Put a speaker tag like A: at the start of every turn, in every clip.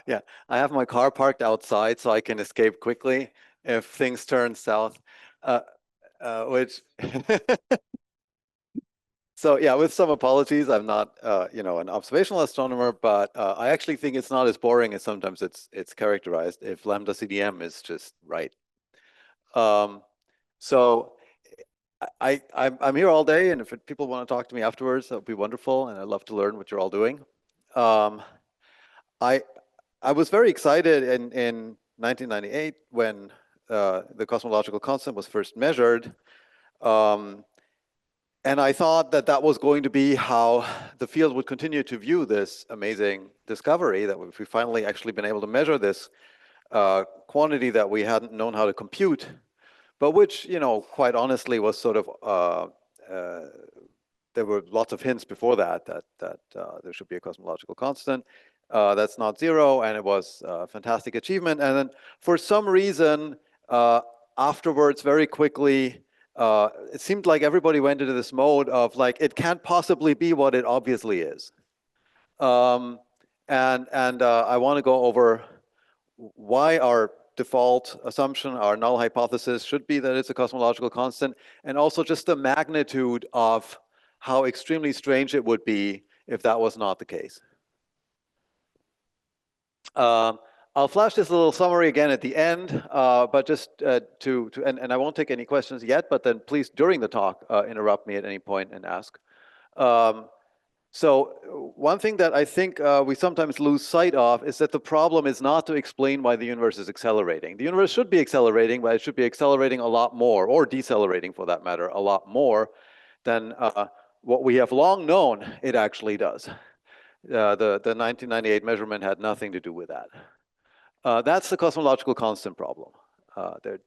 A: Yeah, I have my car parked outside so I can escape quickly if things turn south. Uh, which So yeah, with some apologies, I'm not an observational astronomer, but I actually think it's not as boring as sometimes it's characterized if lambda CDM is just right. Um, so I'm here all day, and if people want to talk to me afterwards, that would be wonderful, and I'd love to learn what you're all doing. Um, I I was very excited in 1998 when the cosmological constant was first measured. Um, And I thought that that was going to be how the field would continue to view this amazing discovery, that if we finally actually been able to measure this quantity that we hadn't known how to compute, but which, quite honestly was sort of, uh, there were lots of hints before that there should be a cosmological constant that's not zero, and it was a fantastic achievement. And then for some reason, uh, afterwards, very quickly, it seemed like everybody went into this mode of like, it can't possibly be what it obviously is. Um, and I want to go over why our default assumption, our null hypothesis, should be that it's a cosmological constant, and also just the magnitude of how extremely strange it would be if that was not the case. Um, I'll flash this little summary again at the end, but just and I won't take any questions yet, but then please, during the talk, interrupt me at any point and ask. Um, so one thing that I think we sometimes lose sight of is that the problem is not to explain why the universe is accelerating. The universe should be accelerating, but it should be accelerating a lot more, or decelerating for that matter, a lot more than what we have long known it actually does. The 1998 measurement had nothing to do with that. That's the cosmological constant problem.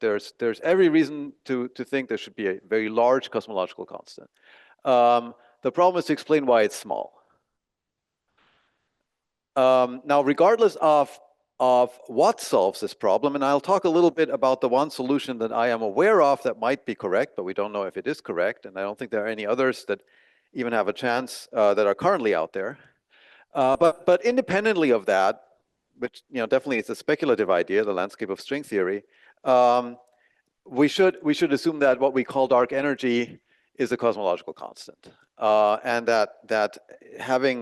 A: There's every reason to think there should be a very large cosmological constant. The problem is to explain why it's small. Now, regardless of what solves this problem, and I'll talk a little bit about the one solution that I am aware of that might be correct, but we don't know if it is correct, and I don't think there are any others that even have a chance that are currently out there. But independently of that, which definitely is a speculative idea, the landscape of string theory, we should assume that what we call dark energy is a cosmological constant, and that having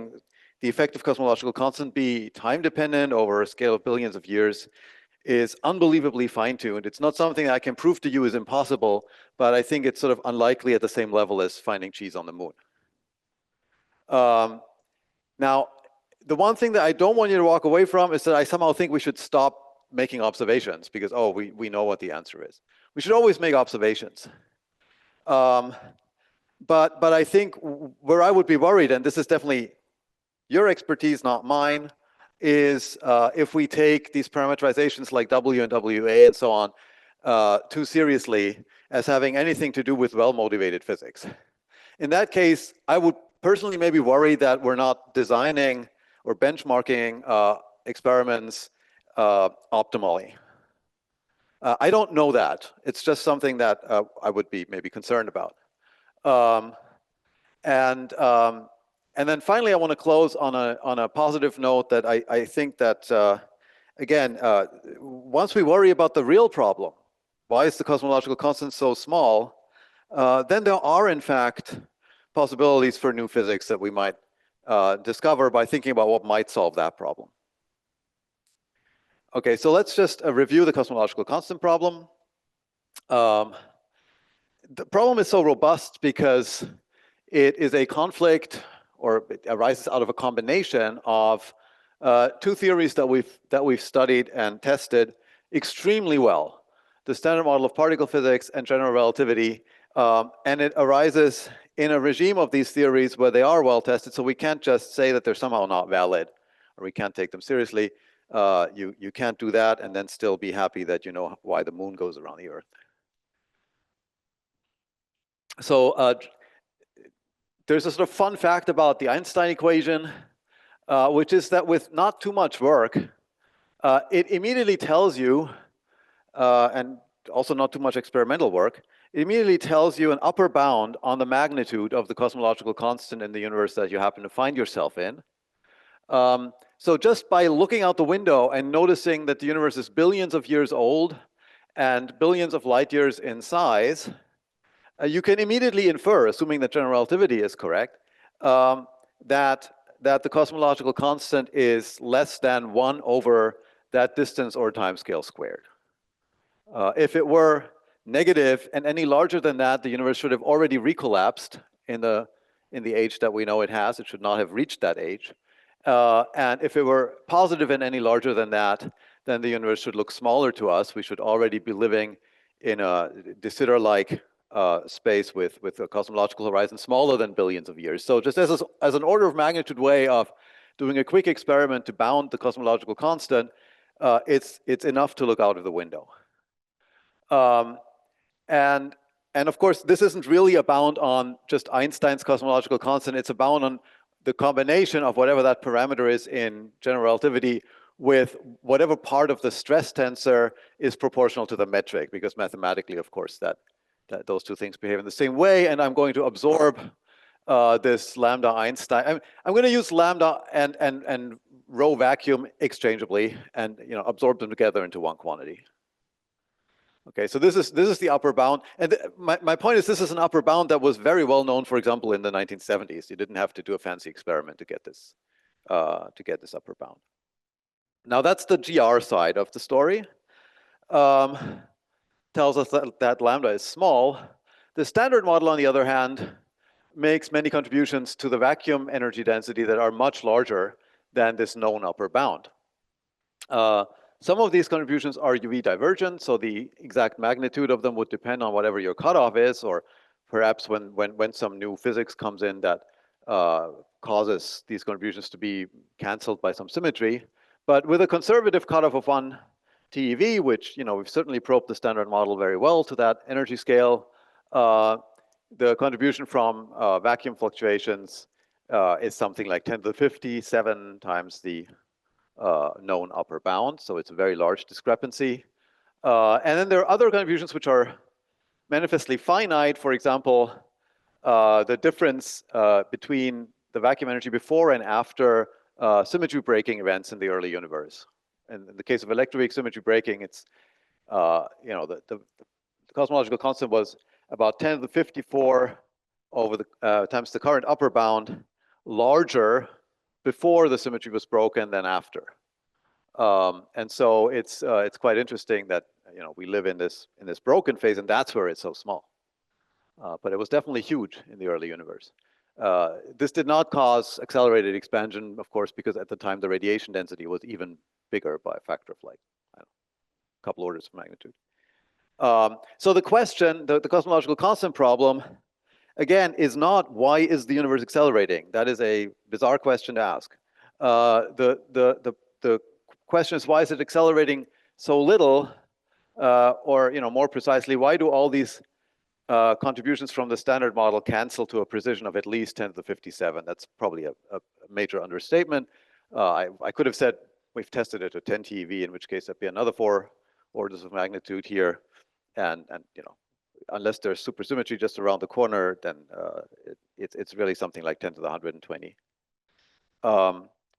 A: the effective cosmological constant be time dependent over a scale of billions of years is unbelievably fine-tuned. It's not something I can prove to you is impossible, but I think it's sort of unlikely at the same level as finding cheese on the moon. Now, the one thing that I don't want you to walk away from is that I somehow think we should stop making observations because, oh, we know what the answer is. We should always make observations. But I think where I would be worried, and this is definitely your expertise, not mine, is if we take these parameterizations like W and WA and so on too seriously as having anything to do with well-motivated physics. In that case, I would personally maybe worry that we're not designing or benchmarking experiments optimally. I don't know that. It's just something that I would be maybe concerned about. Um, and then finally, I want to close on a positive note that I think that again, once we worry about the real problem, why is the cosmological constant so small? Then there are in fact possibilities for new physics that we might discover by thinking about what might solve that problem. Okay, so let's just review the cosmological constant problem. The problem is so robust because it is a conflict, or it arises out of a combination of two theories that we've studied and tested extremely well: the standard model of particle physics and general relativity. And it arises in a regime of these theories where they are well tested, so we can't just say that they're somehow not valid, or we can't take them seriously. You can't do that and then still be happy that you know why the moon goes around the Earth. So there's a sort of fun fact about the Einstein equation, which is that with not too much work, it immediately tells you, and also not too much experimental work, it immediately tells you an upper bound on the magnitude of the cosmological constant in the universe that you happen to find yourself in. So just by looking out the window and noticing that the universe is billions of years old and billions of light years in size, you can immediately infer, assuming that general relativity is correct, um, that the cosmological constant is less than 1 over that distance or timescale squared. If it were negative and any larger than that, the universe should have already recollapsed in the age that we know it has. It should not have reached that age. And if it were positive and any larger than that, then the universe should look smaller to us. We should already be living in a de Sitter-like space with a cosmological horizon smaller than billions of years. So just as an order of magnitude way of doing a quick experiment to bound the cosmological constant, it's enough to look out of the window. And of course, this isn't really a bound on just Einstein's cosmological constant. It's a bound on the combination of whatever that parameter is in general relativity with whatever part of the stress tensor is proportional to the metric, because mathematically, of course, that those two things behave in the same way. And I'm going to absorb this lambda Einstein. I'm going to use lambda and rho vacuum exchangeably, and absorb them together into one quantity. Okay, so this is the upper bound, and my point is this is an upper bound that was very well known, for example, in the 1970s. You didn't have to do a fancy experiment to get this upper bound. Now that's the GR side of the story. Tells us that lambda is small. The standard model, on the other hand, makes many contributions to the vacuum energy density that are much larger than this known upper bound. Some of these contributions are UV divergent, so the exact magnitude of them would depend on whatever your cutoff is, or perhaps when some new physics comes in that causes these contributions to be canceled by some symmetry. But with a conservative cutoff of 1 TeV, which we've certainly probed the standard model very well to that energy scale, the contribution from vacuum fluctuations is something like 10 to the 57 times the known upper bound, so it's a very large discrepancy. And then there are other contributions which are manifestly finite. For example, the difference between the vacuum energy before and after symmetry breaking events in the early universe. And in the case of electroweak symmetry breaking, it's the cosmological constant was about 10 to the 54 over the times the current upper bound, larger before the symmetry was broken than after. And so it's quite interesting that we live in this broken phase, and that's where it's so small. But it was definitely huge in the early universe. This did not cause accelerated expansion, of course, because at the time the radiation density was even bigger by a factor of like a couple orders of magnitude. So the question, the cosmological constant problem, again, is not why is the universe accelerating? That is a bizarre question to ask. The question is, why is it accelerating so little? Or more precisely, why do all these contributions from the standard model cancel to a precision of at least 10 to the 57? That's probably a major understatement. I could have said we've tested it at 10 TeV, in which case that'd be another 4 orders of magnitude here, and unless there's supersymmetry just around the corner, then it's really something like 10 to the 120.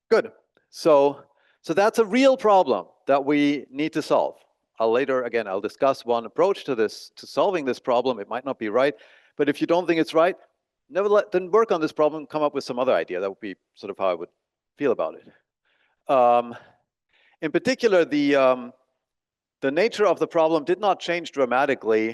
A: Good. So that's a real problem that we need to solve. I'll discuss one approach to solving this problem. It might not be right, but if you don't think it's right, then work on this problem, come up with some other idea. That would be sort of how I would feel about it. In particular, the nature of the problem did not change dramatically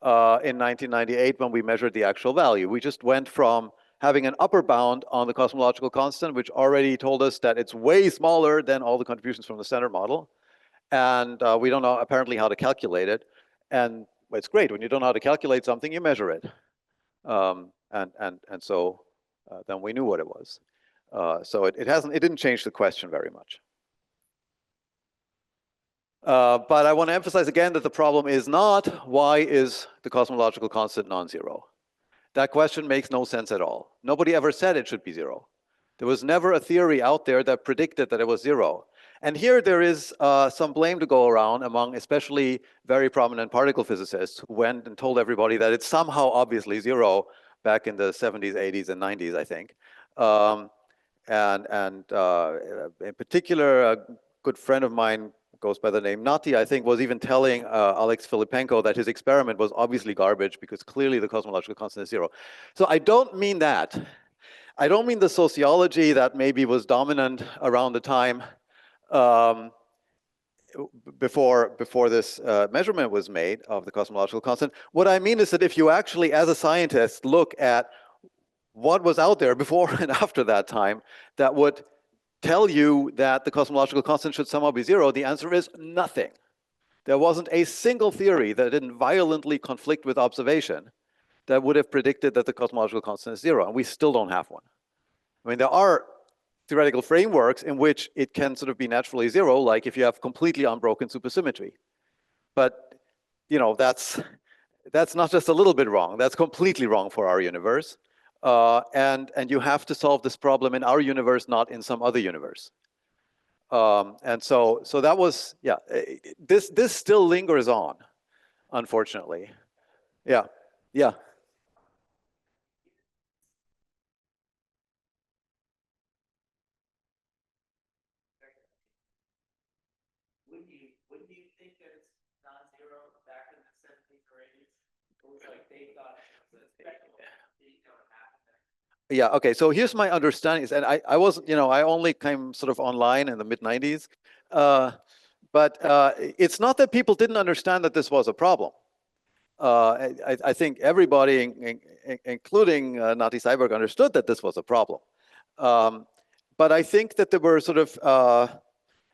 A: in 1998 when we measured the actual value. We just went from having an upper bound on the cosmological constant, which already told us that it's way smaller than all the contributions from the standard model. And we don't know apparently how to calculate it. And it's great, when you don't know how to calculate something, you measure it. And so then we knew what it was. So it didn't change the question very much. But I want to emphasize again that the problem is not why is the cosmological constant non-zero. That question makes no sense at all. Nobody ever said it should be 0. There was never a theory out there that predicted that it was 0. And here there is some blame to go around among especially very prominent particle physicists who went and told everybody that it's somehow obviously 0 back in the 70s, 80s, and 90s, I think. And in particular, a good friend of mine goes by the name Nati, I think, was even telling Alex Filipenko that his experiment was obviously garbage because clearly the cosmological constant is zero. So I don't mean that. I don't mean the sociology that maybe was dominant around the time um, before this measurement was made of the cosmological constant. What I mean is that if you actually, as a scientist, look at what was out there before and after that time that would tell you that the cosmological constant should somehow be zero, the answer is nothing. There wasn't a single theory that didn't violently conflict with observation that would have predicted that the cosmological constant is zero, and we still don't have one. I mean, there are theoretical frameworks in which it can sort of be naturally zero, like if you have completely unbroken supersymmetry. But, you know, that's not just a little bit wrong, that's completely wrong for our universe. And you have to solve this problem in our universe, not in some other universe. And so that was, yeah, this still lingers on, unfortunately. Yeah, yeah. Wouldn't you think that it's non-zero back in the 70s or 80s? It was like they thought it was yeah, okay, so here's my understanding, and I wasn't, you know, I only came sort of online in the mid-90s, but it's not that people didn't understand that this was a problem. I think everybody, including Nati Seiberg, understood that this was a problem. But I think that there were sort of,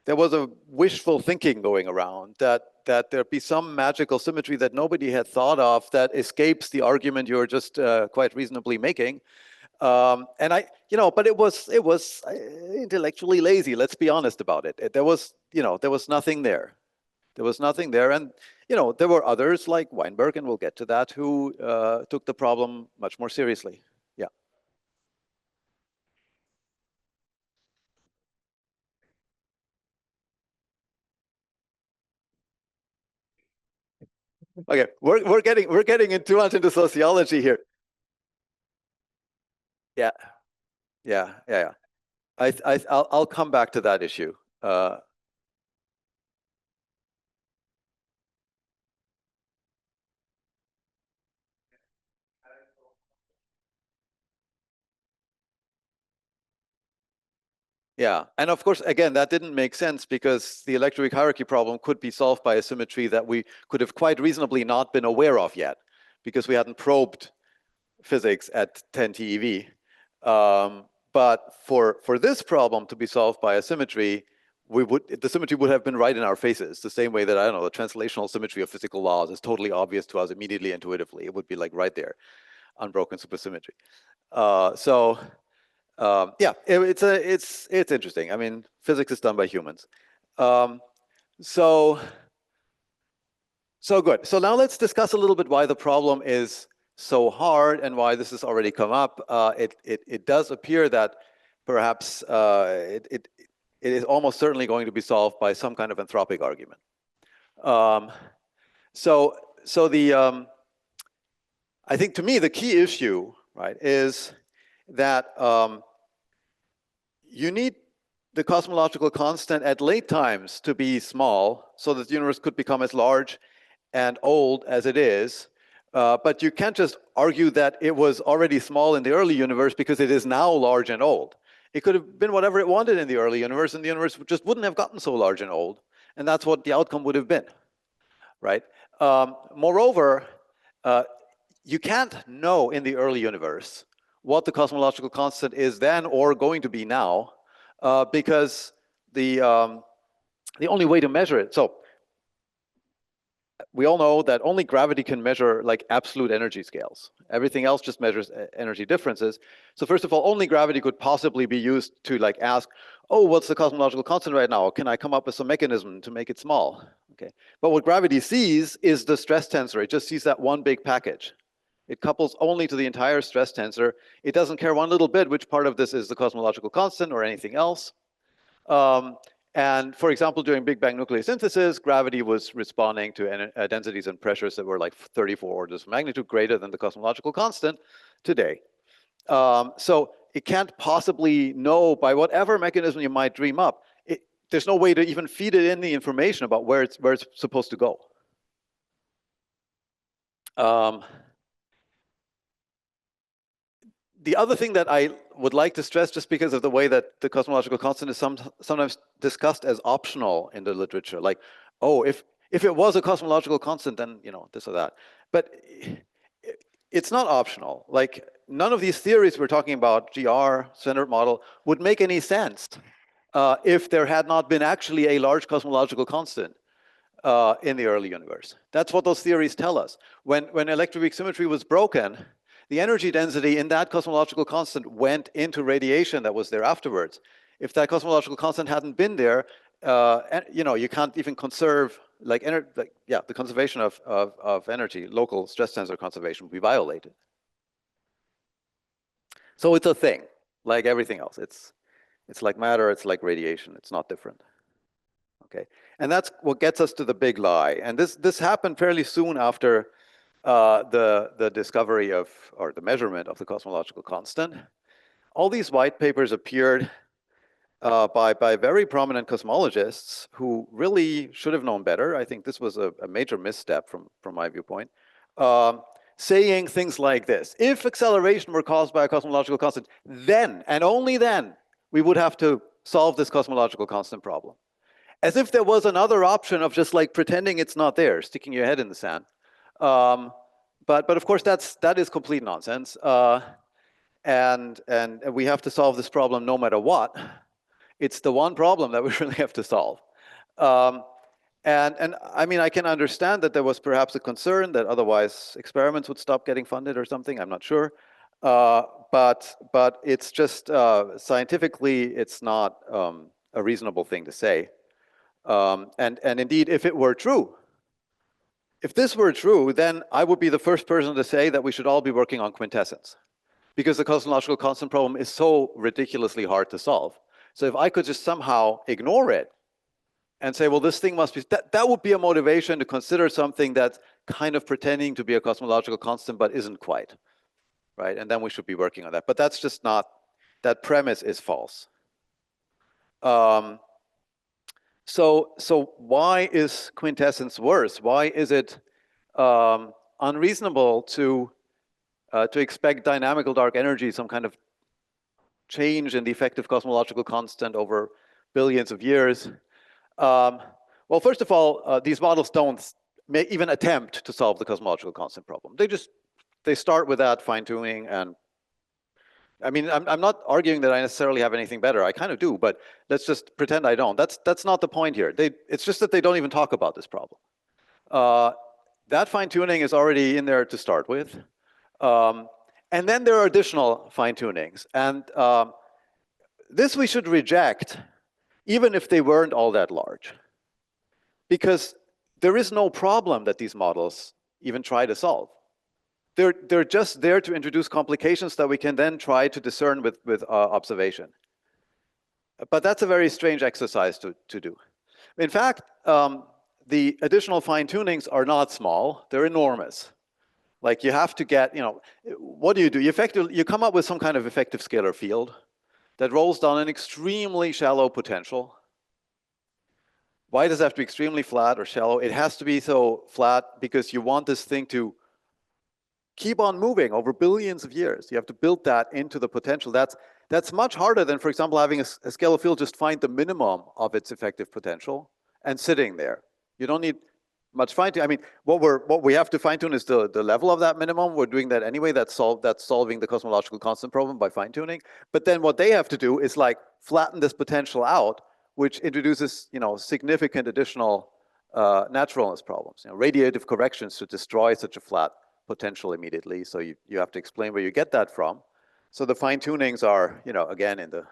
A: there was a wishful thinking going around that there'd be some magical symmetry that nobody had thought of that escapes the argument you're just quite reasonably making. And you know, but it was intellectually lazy. Let's be honest about it. There was, you know, there was nothing there. There was nothing there, and you know, there were others like Weinberg, and we'll get to that, who took the problem much more seriously. Yeah. Okay, we're getting in too much into sociology here. Yeah, yeah. I'll come back to that issue. Yeah, and of course, again, that didn't make sense because the electroweak hierarchy problem could be solved by a symmetry that we could have quite reasonably not been aware of yet, because we hadn't probed physics at 10 TeV. But for this problem to be solved by a symmetry, the symmetry would have been right in our faces, the same way that, I don't know, the translational symmetry of physical laws is totally obvious to us immediately, intuitively. It would be like right there, unbroken supersymmetry. Yeah, it's interesting. I mean, physics is done by humans. Um, so good. So now let's discuss a little bit why the problem is so hard and why this has already come up. It does appear that perhaps it is almost certainly going to be solved by some kind of anthropic argument. Um, so I think, to me, the key issue, right, is that you need the cosmological constant at late times to be small so that the universe could become as large and old as it is. But you can't just argue that it was already small in the early universe because it is now large and old. It could have been whatever it wanted in the early universe, and the universe just wouldn't have gotten so large and old. And that's what the outcome would have been, right? Moreover, uh, you can't know in the early universe what the cosmological constant is then or going to be now, because the only way to measure it. So we all know that only gravity can measure like absolute energy scales. Everything else just measures energy differences. So first of all, only gravity could possibly be used to like ask, oh, what's the cosmological constant right now? Can I come up with some mechanism to make it small? Okay. But what gravity sees is the stress tensor. It just sees that one big package. It couples only to the entire stress tensor. It doesn't care one little bit which part of this is the cosmological constant or anything else. And for example, during Big Bang nucleosynthesis, gravity was responding to densities and pressures that were like 34 orders of magnitude greater than the cosmological constant today. So it can't possibly know by whatever mechanism you might dream up. There's no way to even feed it in the information about where it's supposed to go. The other thing that I would like to stress, just because of the way that the cosmological constant is sometimes discussed as optional in the literature, like, oh, if it was a cosmological constant, then this or that. But it's not optional. Like, none of these theories we're talking about, GR, standard model, would make any sense if there had not been actually a large cosmological constant in the early universe. That's what those theories tell us. When electroweak symmetry was broken, the energy density in that cosmological constant went into radiation that was there afterwards. If that cosmological constant hadn't been there, you can't even conserve, the conservation of energy, local stress tensor conservation would be violated. So it's a thing, like everything else. It's like matter, it's like radiation, it's not different. Okay, and that's what gets us to the big lie. And this happened fairly soon after the discovery of, or the measurement of, the cosmological constant. All these white papers appeared by very prominent cosmologists who really should have known better. I think this was a major misstep from my viewpoint. Saying things like this: if acceleration were caused by a cosmological constant, then, and only then, we would have to solve this cosmological constant problem. As if there was another option of just like pretending it's not there, sticking your head in the sand. But of course, that is complete nonsense. And we have to solve this problem no matter what. It's the one problem that we really have to solve. And I mean, I can understand that there was perhaps a concern that otherwise experiments would stop getting funded or something. I'm not sure. But it's just scientifically, it's not a reasonable thing to say. And indeed, if it were true, if this were true, then I would be the first person to say that we should all be working on quintessence, because the cosmological constant problem is so ridiculously hard to solve. So if I could just somehow ignore it and say, well, this thing must be, that would be a motivation to consider something that's kind of pretending to be a cosmological constant, but isn't quite, right? And then we should be working on that. But that's just not, that premise is false. So why is quintessence worse? Why is it unreasonable to expect dynamical dark energy, some kind of change in the effective cosmological constant over billions of years? Well, first of all, these models don't even attempt to solve the cosmological constant problem. They start with that fine-tuning. And I mean, I'm not arguing that I necessarily have anything better. I kind of do, but let's just pretend I don't. That's not the point here. It's just that they don't even talk about this problem. That fine-tuning is already in there to start with. And then there are additional fine-tunings. And this we should reject, even if they weren't all that large. Because there is no problem that these models even try to solve. They're just there to introduce complications that we can then try to discern with observation. But that's a very strange exercise to do. In fact, the additional fine-tunings are not small, they're enormous. Like, you have to get, what do? You come up with some kind of effective scalar field that rolls down an extremely shallow potential. Why does it have to be extremely flat or shallow? It has to be so flat because you want this thing to keep on moving over billions of years. You have to build that into the potential. That's much harder than, for example, having a scalar field just find the minimum of its effective potential and sitting there. You don't need much fine-tuning. I mean, what we have to fine-tune is the level of that minimum. We're doing that anyway. That's solving the cosmological constant problem by fine-tuning. But then what they have to do is like flatten this potential out, which introduces significant additional naturalness problems. Radiative corrections to destroy such a flat potential immediately. So you have to explain where you get that from. So the fine-tunings are, again, in the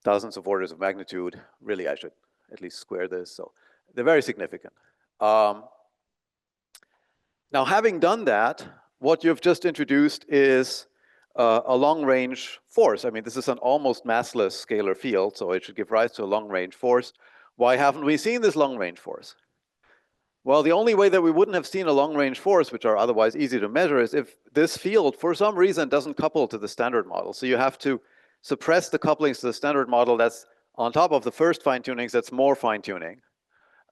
A: dozens of orders of magnitude. Really, I should at least square this. So they're very significant. Now, having done that, what you've just introduced is a long-range force. I mean, this is an almost massless scalar field, so it should give rise to a long-range force. Why haven't we seen this long-range force? Well, the only way that we wouldn't have seen a long-range force, which are otherwise easy to measure, is if this field, for some reason, doesn't couple to the standard model. So you have to suppress the couplings to the standard model that's on top of the first fine-tunings, that's more fine-tuning.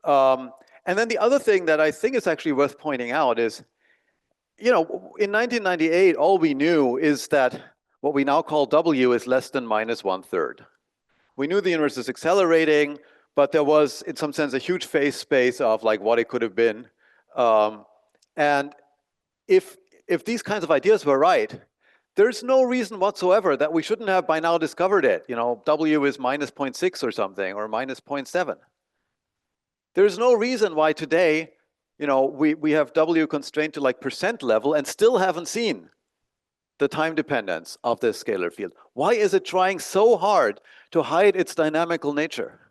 A: And then the other thing that I think is actually worth pointing out is, in 1998, all we knew is that what we now call W is less than minus 1/3. We knew the universe is accelerating, but there was, in some sense, a huge phase space of like what it could have been. And if these kinds of ideas were right, there's no reason whatsoever that we shouldn't have by now discovered it. W is minus 0.6 or something, or minus 0.7. There's no reason why today, we have W constrained to like percent level and still haven't seen the time dependence of this scalar field. Why is it trying so hard to hide its dynamical nature?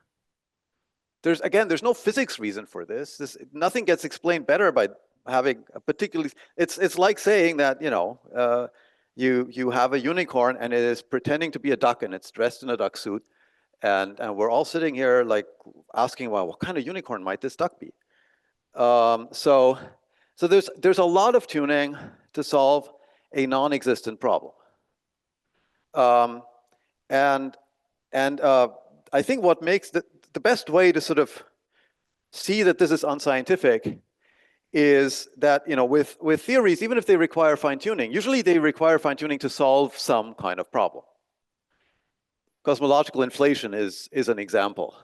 A: There's no physics reason for this. Nothing gets explained better by having a particularly, it's like saying that, you have a unicorn and it is pretending to be a duck and it's dressed in a duck suit. And we're all sitting here like asking, well, what kind of unicorn might this duck be? So there's a lot of tuning to solve a non-existent problem. And I think what makes the best way to sort of see that this is unscientific is that, with theories, even if they require fine-tuning, usually they require fine-tuning to solve some kind of problem. Cosmological inflation is an example,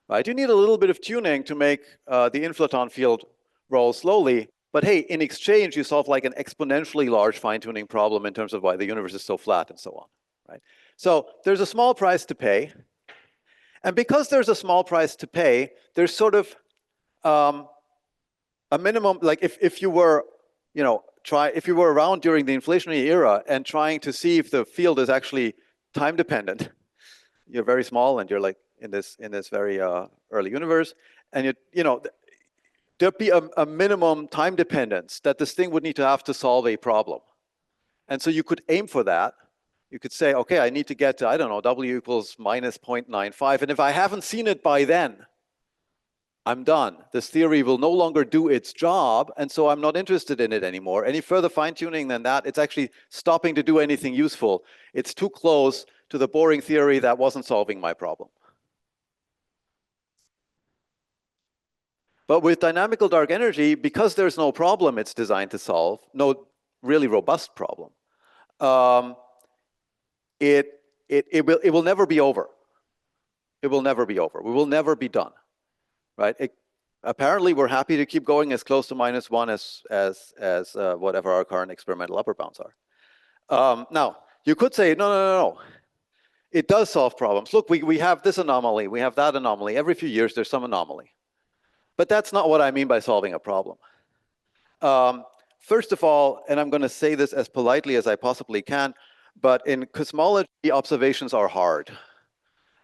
A: right? You need a little bit of tuning to make the inflaton field roll slowly, but hey, in exchange, you solve like an exponentially large fine-tuning problem in terms of why the universe is so flat and so on, right? So there's a small price to pay. And because there's a small price to pay, there's sort of a minimum, like if you were, if you were around during the inflationary era and trying to see if the field is actually time dependent, you're very small and you're like in this very early universe, and there'd be a minimum time dependence that this thing would need to have to solve a problem. And so you could aim for that. You could say, okay, I need to get to, I don't know, W equals minus 0.95. And if I haven't seen it by then, I'm done. This theory will no longer do its job, and so I'm not interested in it anymore. Any further fine-tuning than that, it's actually stopping to do anything useful. It's too close to the boring theory that wasn't solving my problem. But with dynamical dark energy, because there's no problem it's designed to solve, no really robust problem, it will never be over. It will never be over. We will never be done, right? Apparently, we're happy to keep going as close to -1 as whatever our current experimental upper bounds are. Now, you could say, no. It does solve problems. Look, we have this anomaly, we have that anomaly. Every few years, there's some anomaly. But that's not what I mean by solving a problem. First of all, and I'm going to say this as politely as I possibly can, but in cosmology, observations are hard.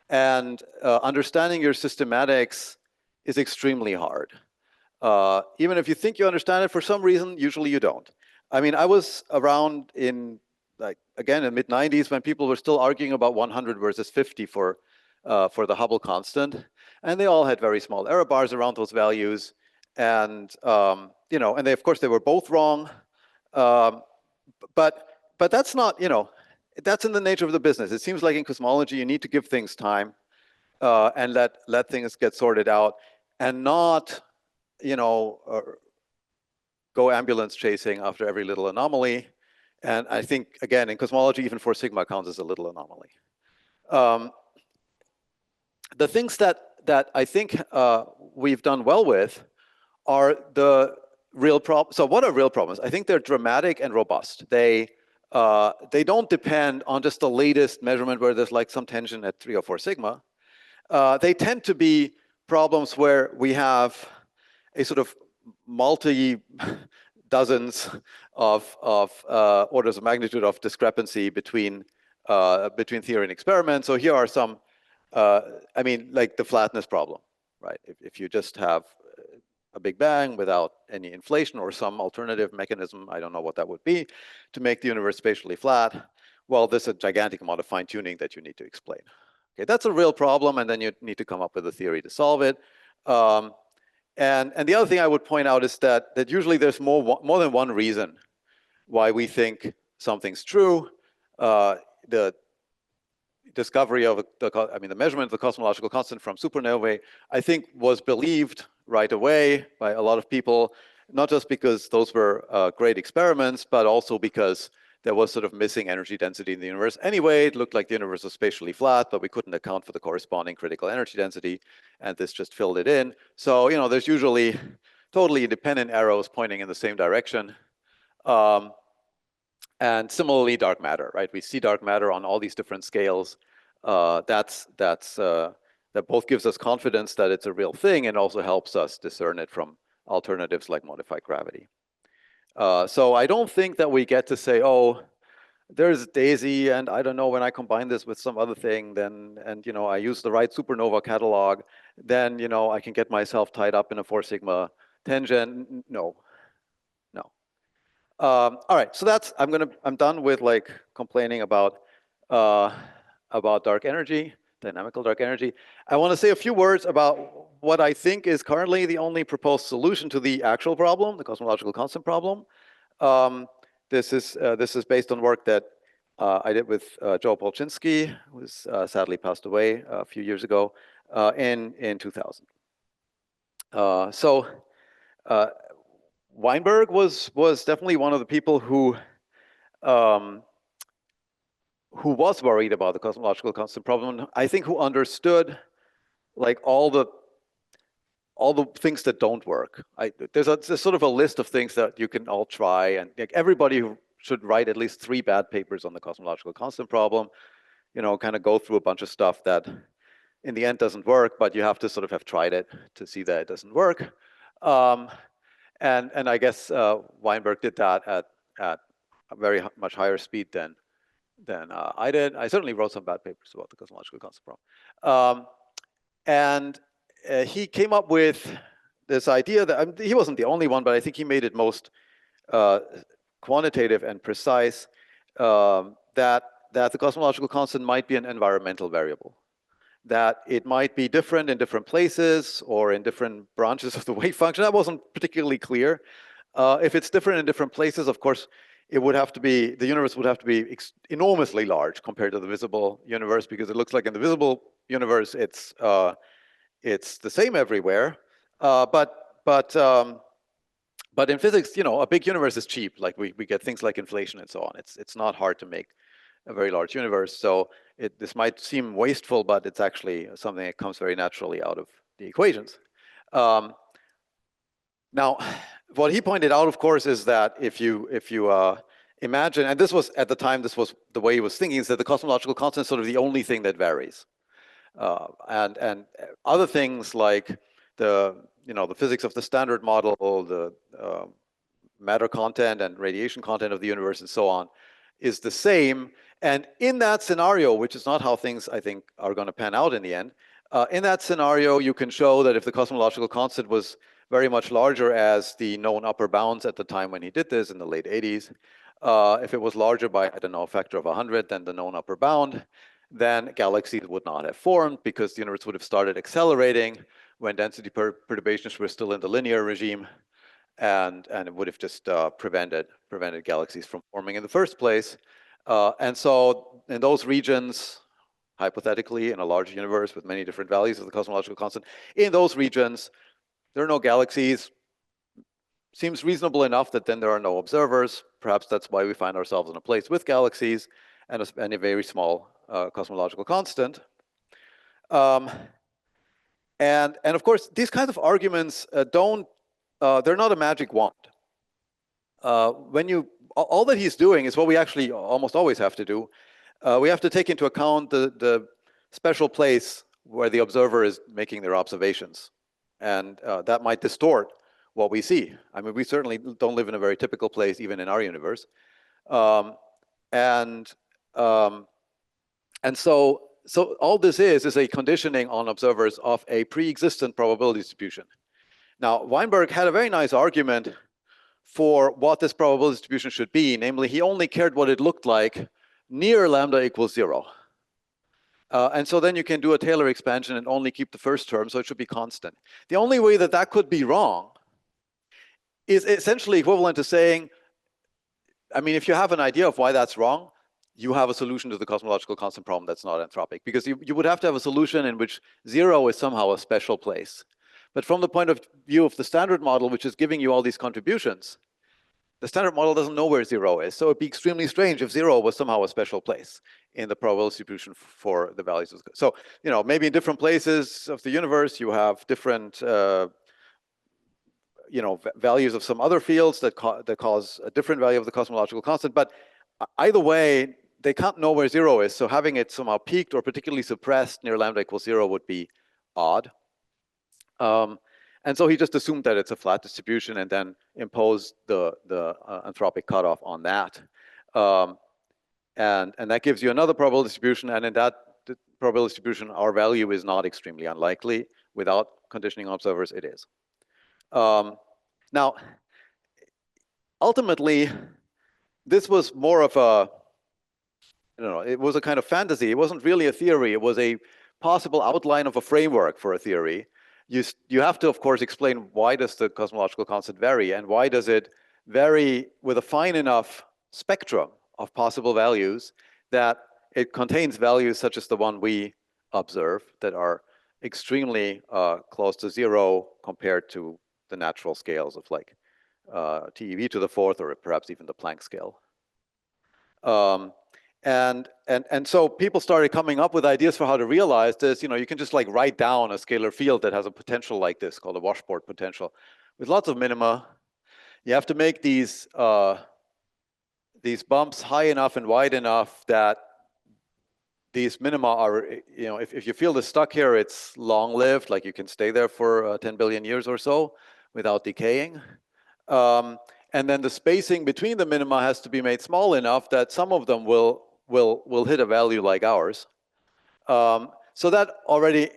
A: And understanding your systematics is extremely hard. Even if you think you understand it, for some reason, usually you don't. I mean, I was around in, again, in mid-90s when people were still arguing about 100 versus 50 for the Hubble constant. And they all had very small error bars around those values. And, and of course, they were both wrong. But that's not, that's in the nature of the business. It seems like in cosmology, you need to give things time and let things get sorted out and not, go ambulance chasing after every little anomaly. And I think, again, in cosmology, even 4 sigma counts as a little anomaly. The things that I think we've done well with are the real problems. So what are real problems? I think they're dramatic and robust. They don't depend on just the latest measurement where there's like some tension at 3 or 4 sigma. They tend to be problems where we have a sort of multi-dozens of orders of magnitude of discrepancy between theory and experiment. So here are some, I mean, like the flatness problem, right? If you just have a Big Bang without any inflation or some alternative mechanism, I don't know what that would be, to make the universe spatially flat, well, there's a gigantic amount of fine-tuning that you need to explain. Okay, that's a real problem, and then you need to come up with a theory to solve it. And the other thing I would point out is that usually there's more than one reason why we think something's true. The discovery of the measurement of the cosmological constant from supernovae, I think, was believed right away by a lot of people, not just because those were great experiments, but also because there was sort of missing energy density in the universe. Anyway, it looked like the universe was spatially flat, but we couldn't account for the corresponding critical energy density, and this just filled it in. So, there's usually totally independent arrows pointing in the same direction. And similarly, dark matter, right? We see dark matter on all these different scales. That both gives us confidence that it's a real thing and also helps us discern it from alternatives like modified gravity. So I don't think that we get to say, oh, there's Daisy, and I don't know, when I combine this with some other thing, and I use the right supernova catalog, then I can get myself tied up in a 4 sigma tangent. No. All right, so I'm done with like complaining about dark energy, dynamical dark energy. I want to say a few words about what I think is currently the only proposed solution to the actual problem, the cosmological constant problem. This is based on work that I did with Joe Polchinski, who's sadly passed away a few years ago in 2000. Weinberg was definitely one of the people who was worried about the cosmological constant problem. I think who understood like all the things that don't work. There's sort of a list of things that you can all try, and like, everybody who should write at least 3 bad papers on the cosmological constant problem. Kind of go through a bunch of stuff that in the end doesn't work, but you have to sort of have tried it to see that it doesn't work. And I guess Weinberg did that at a very much higher speed than I did. I certainly wrote some bad papers about the cosmological constant problem. And he came up with this idea that he wasn't the only one, but I think he made it most quantitative and precise, that the cosmological constant might be an environmental variable, that it might be different in different places or in different branches of the wave function. That wasn't particularly clear. If it's different in different places, of course, the universe would have to be enormously large compared to the visible universe, because it looks like in the visible universe it's the same everywhere. But in physics, a big universe is cheap. Like we get things like inflation and so on. It's not hard to make a very large universe. So this might seem wasteful, but it's actually something that comes very naturally out of the equations. Now, what he pointed out, of course, is that if you imagine, and this was at the time, this was the way he was thinking, is that the cosmological constant is sort of the only thing that varies, and other things like the physics of the standard model, the matter content and radiation content of the universe, and so on, is the same. And in that scenario, which is not how things I think are going to pan out in the end, in that scenario, you can show that if the cosmological constant was very much larger as the known upper bounds at the time when he did this in the late 80s, if it was larger by, I don't know, a factor of 100 than the known upper bound, then galaxies would not have formed, because the universe would have started accelerating when density perturbations were still in the linear regime, and it would have just prevented galaxies from forming in the first place. And so in those regions, hypothetically, in a large universe with many different values of the cosmological constant, in those regions, there are no galaxies. Seems reasonable enough that then there are no observers. Perhaps that's why we find ourselves in a place with galaxies and a very small cosmological constant. And of course, these kinds of arguments they're not a magic wand. All that he's doing is what we actually almost always have to do. We have to take into account the special place where the observer is making their observations. And that might distort what we see. I mean, we certainly don't live in a very typical place, even in our universe. And so all this is a conditioning on observers of a pre-existent probability distribution. Now, Weinberg had a very nice argument for what this probability distribution should be. Namely, he only cared what it looked like near lambda equals 0. And so then you can do a Taylor expansion and only keep the first term, so it should be constant. The only way that that could be wrong is essentially equivalent to saying, I mean, if you have an idea of why that's wrong, you have a solution to the cosmological constant problem that's not anthropic, because you would have to have a solution in which zero is somehow a special place. But from the point of view of the standard model, which is giving you all these contributions, the standard model doesn't know where zero is. So it'd be extremely strange if zero was somehow a special place in the probability distribution for the values. So, you know, maybe in different places of the universe, you have different you know, values of some other fields that cause a different value of the cosmological constant. But either way, they can't know where zero is. So having it somehow peaked or particularly suppressed near lambda equals zero would be odd. And so he just assumed that it's a flat distribution and then imposed the anthropic cutoff on that. And that gives you another probability distribution. And in that probability distribution, our value is not extremely unlikely. Without conditioning observers, it is. Now, ultimately, this was more of a, I don't know, it was a kind of fantasy. It wasn't really a theory. It was a possible outline of a framework for a theory. You have to, of course, explain why does the cosmological constant vary and why does it vary with a fine enough spectrum of possible values that it contains values such as the one we observe that are extremely close to zero compared to the natural scales of like TeV to the fourth or perhaps even the Planck scale. And so people started coming up with ideas for how to realize this. You know, you can just like write down a scalar field that has a potential like this called a washboard potential with lots of minima. You have to make these bumps high enough and wide enough that these minima are, you know, if your field is stuck here, it's long-lived, like you can stay there for 10 billion years or so without decaying. And then the spacing between the minima has to be made small enough that some of them will hit a value like ours. So that already,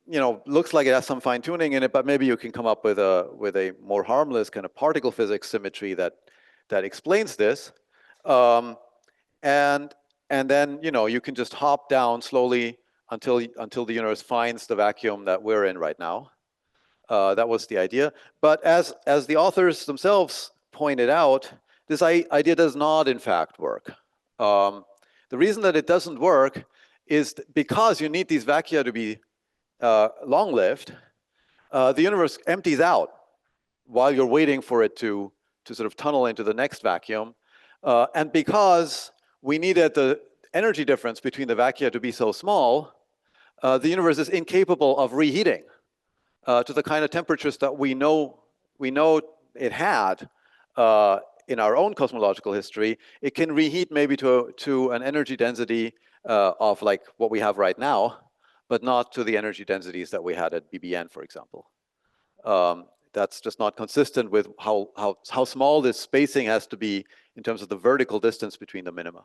A: you know, looks like it has some fine tuning in it, but maybe you can come up with a more harmless kind of particle physics symmetry that explains this. And then, you know, you can just hop down slowly until the universe finds the vacuum that we're in right now. That was the idea. But as the authors themselves pointed out, this idea does not, in fact, work. The reason that it doesn't work is because you need these vacua to be long-lived. The universe empties out while you're waiting for it to sort of tunnel into the next vacuum. And because we needed the energy difference between the vacua to be so small, the universe is incapable of reheating to the kind of temperatures that we know it had in our own cosmological history. It can reheat maybe to an energy density of like what we have right now, but not to the energy densities that we had at BBN, for example. That's just not consistent with how small this spacing has to be in terms of the vertical distance between the minima.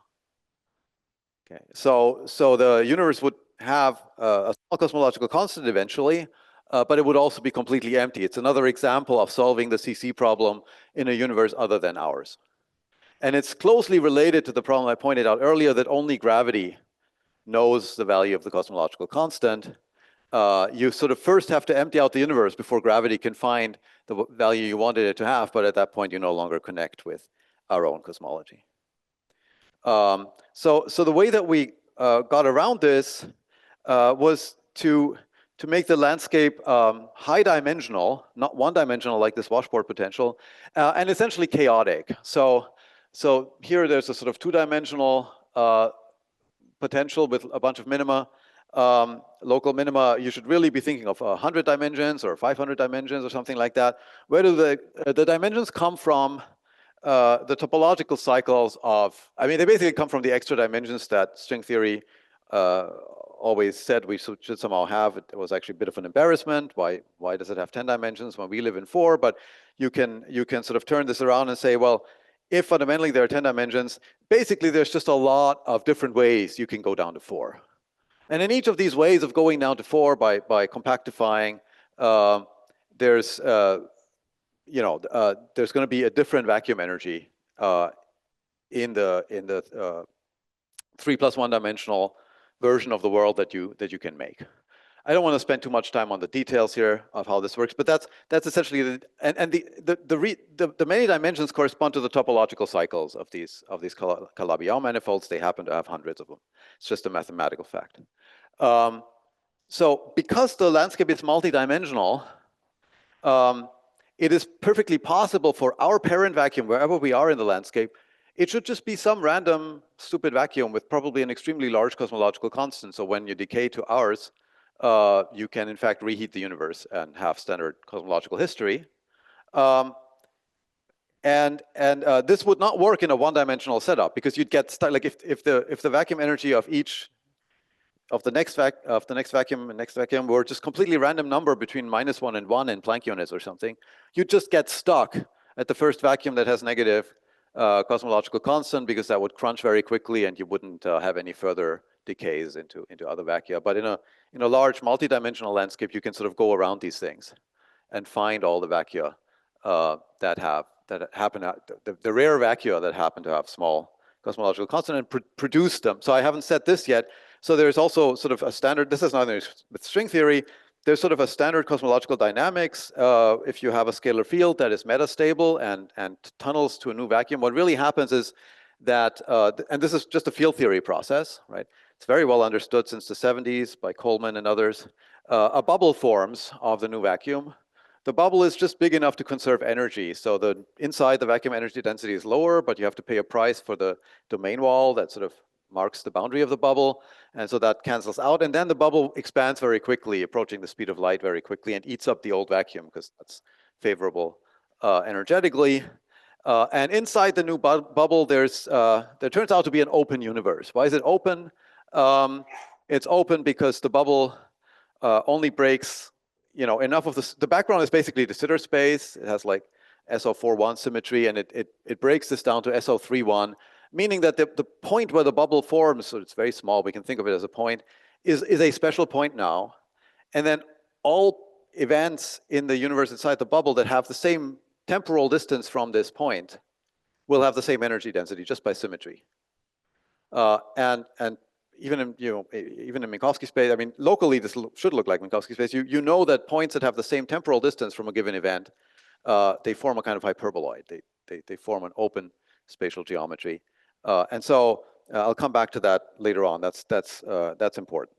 A: Okay, so the universe would have a small cosmological constant eventually, but it would also be completely empty. It's another example of solving the CC problem in a universe other than ours. And it's closely related to the problem I pointed out earlier that only gravity knows the value of the cosmological constant. You sort of first have to empty out the universe before gravity can find the value you wanted it to have, but at that point you no longer connect with our own cosmology. So the way that we got around this was to make the landscape high dimensional, not one dimensional like this washboard potential, and essentially chaotic. So here there's a sort of two-dimensional potential with a bunch of minima. Local minima, you should really be thinking of 100 dimensions or 500 dimensions or something like that. Where do the dimensions come from? The topological cycles of, I mean, they basically come from the extra dimensions that string theory always said we should somehow have. It was actually a bit of an embarrassment. Why does it have 10 dimensions when we live in 4? But you can sort of turn this around and say, well, if fundamentally there are 10 dimensions, basically there's just a lot of different ways you can go down to 4. And in each of these ways of going down to 4 by compactifying, there's there's going to be a different vacuum energy in the 3 plus 1 dimensional version of the world that you can make. I don't want to spend too much time on the details here of how this works, but that's essentially the many dimensions correspond to the topological cycles of these Calabi-Yau manifolds. They happen to have hundreds of them. It's just a mathematical fact. So because the landscape is multidimensional, it is perfectly possible for our parent vacuum, wherever we are in the landscape, it should just be some random stupid vacuum with probably an extremely large cosmological constant. So when you decay to ours, you can in fact reheat the universe and have standard cosmological history. This would not work in a one-dimensional setup because you'd get stuck. Like if the vacuum energy of each of the next vacuum and next vacuum were just completely random number between -1 and 1 in Planck units or something, you'd just get stuck at the first vacuum that has negative cosmological constant, because that would crunch very quickly and you wouldn't have any further decays into other vacua. But in a large multidimensional landscape, you can sort of go around these things and find all the vacua that happen the rare vacua that happen to have small cosmological constant and produce them. So I haven't said this yet. So there's also sort of a standard, this is nothing with string theory, there's sort of a standard cosmological dynamics. If you have a scalar field that is metastable and tunnels to a new vacuum, what really happens is that, and this is just a field theory process, right? It's very well understood since the 70s by Coleman and others. A bubble forms of the new vacuum. The bubble is just big enough to conserve energy. So inside the vacuum energy density is lower, but you have to pay a price for the domain wall that sort of marks the boundary of the bubble. And so that cancels out. And then the bubble expands very quickly, approaching the speed of light very quickly, and eats up the old vacuum because that's favorable energetically. And inside the new bubble, there turns out to be an open universe. Why is it open? It's open because the bubble only breaks, enough of the background is basically de Sitter space. It has like SO41 symmetry, and it breaks this down to SO31, meaning that the point where the bubble forms, so it's very small, we can think of it as a point, is a special point now. And then all events in the universe inside the bubble that have the same temporal distance from this point will have the same energy density just by symmetry. And even in Minkowski space, I mean, locally this should look like Minkowski space. You know that points that have the same temporal distance from a given event, they form a kind of hyperboloid. They form an open spatial geometry. And so I'll come back to that later on. That's important.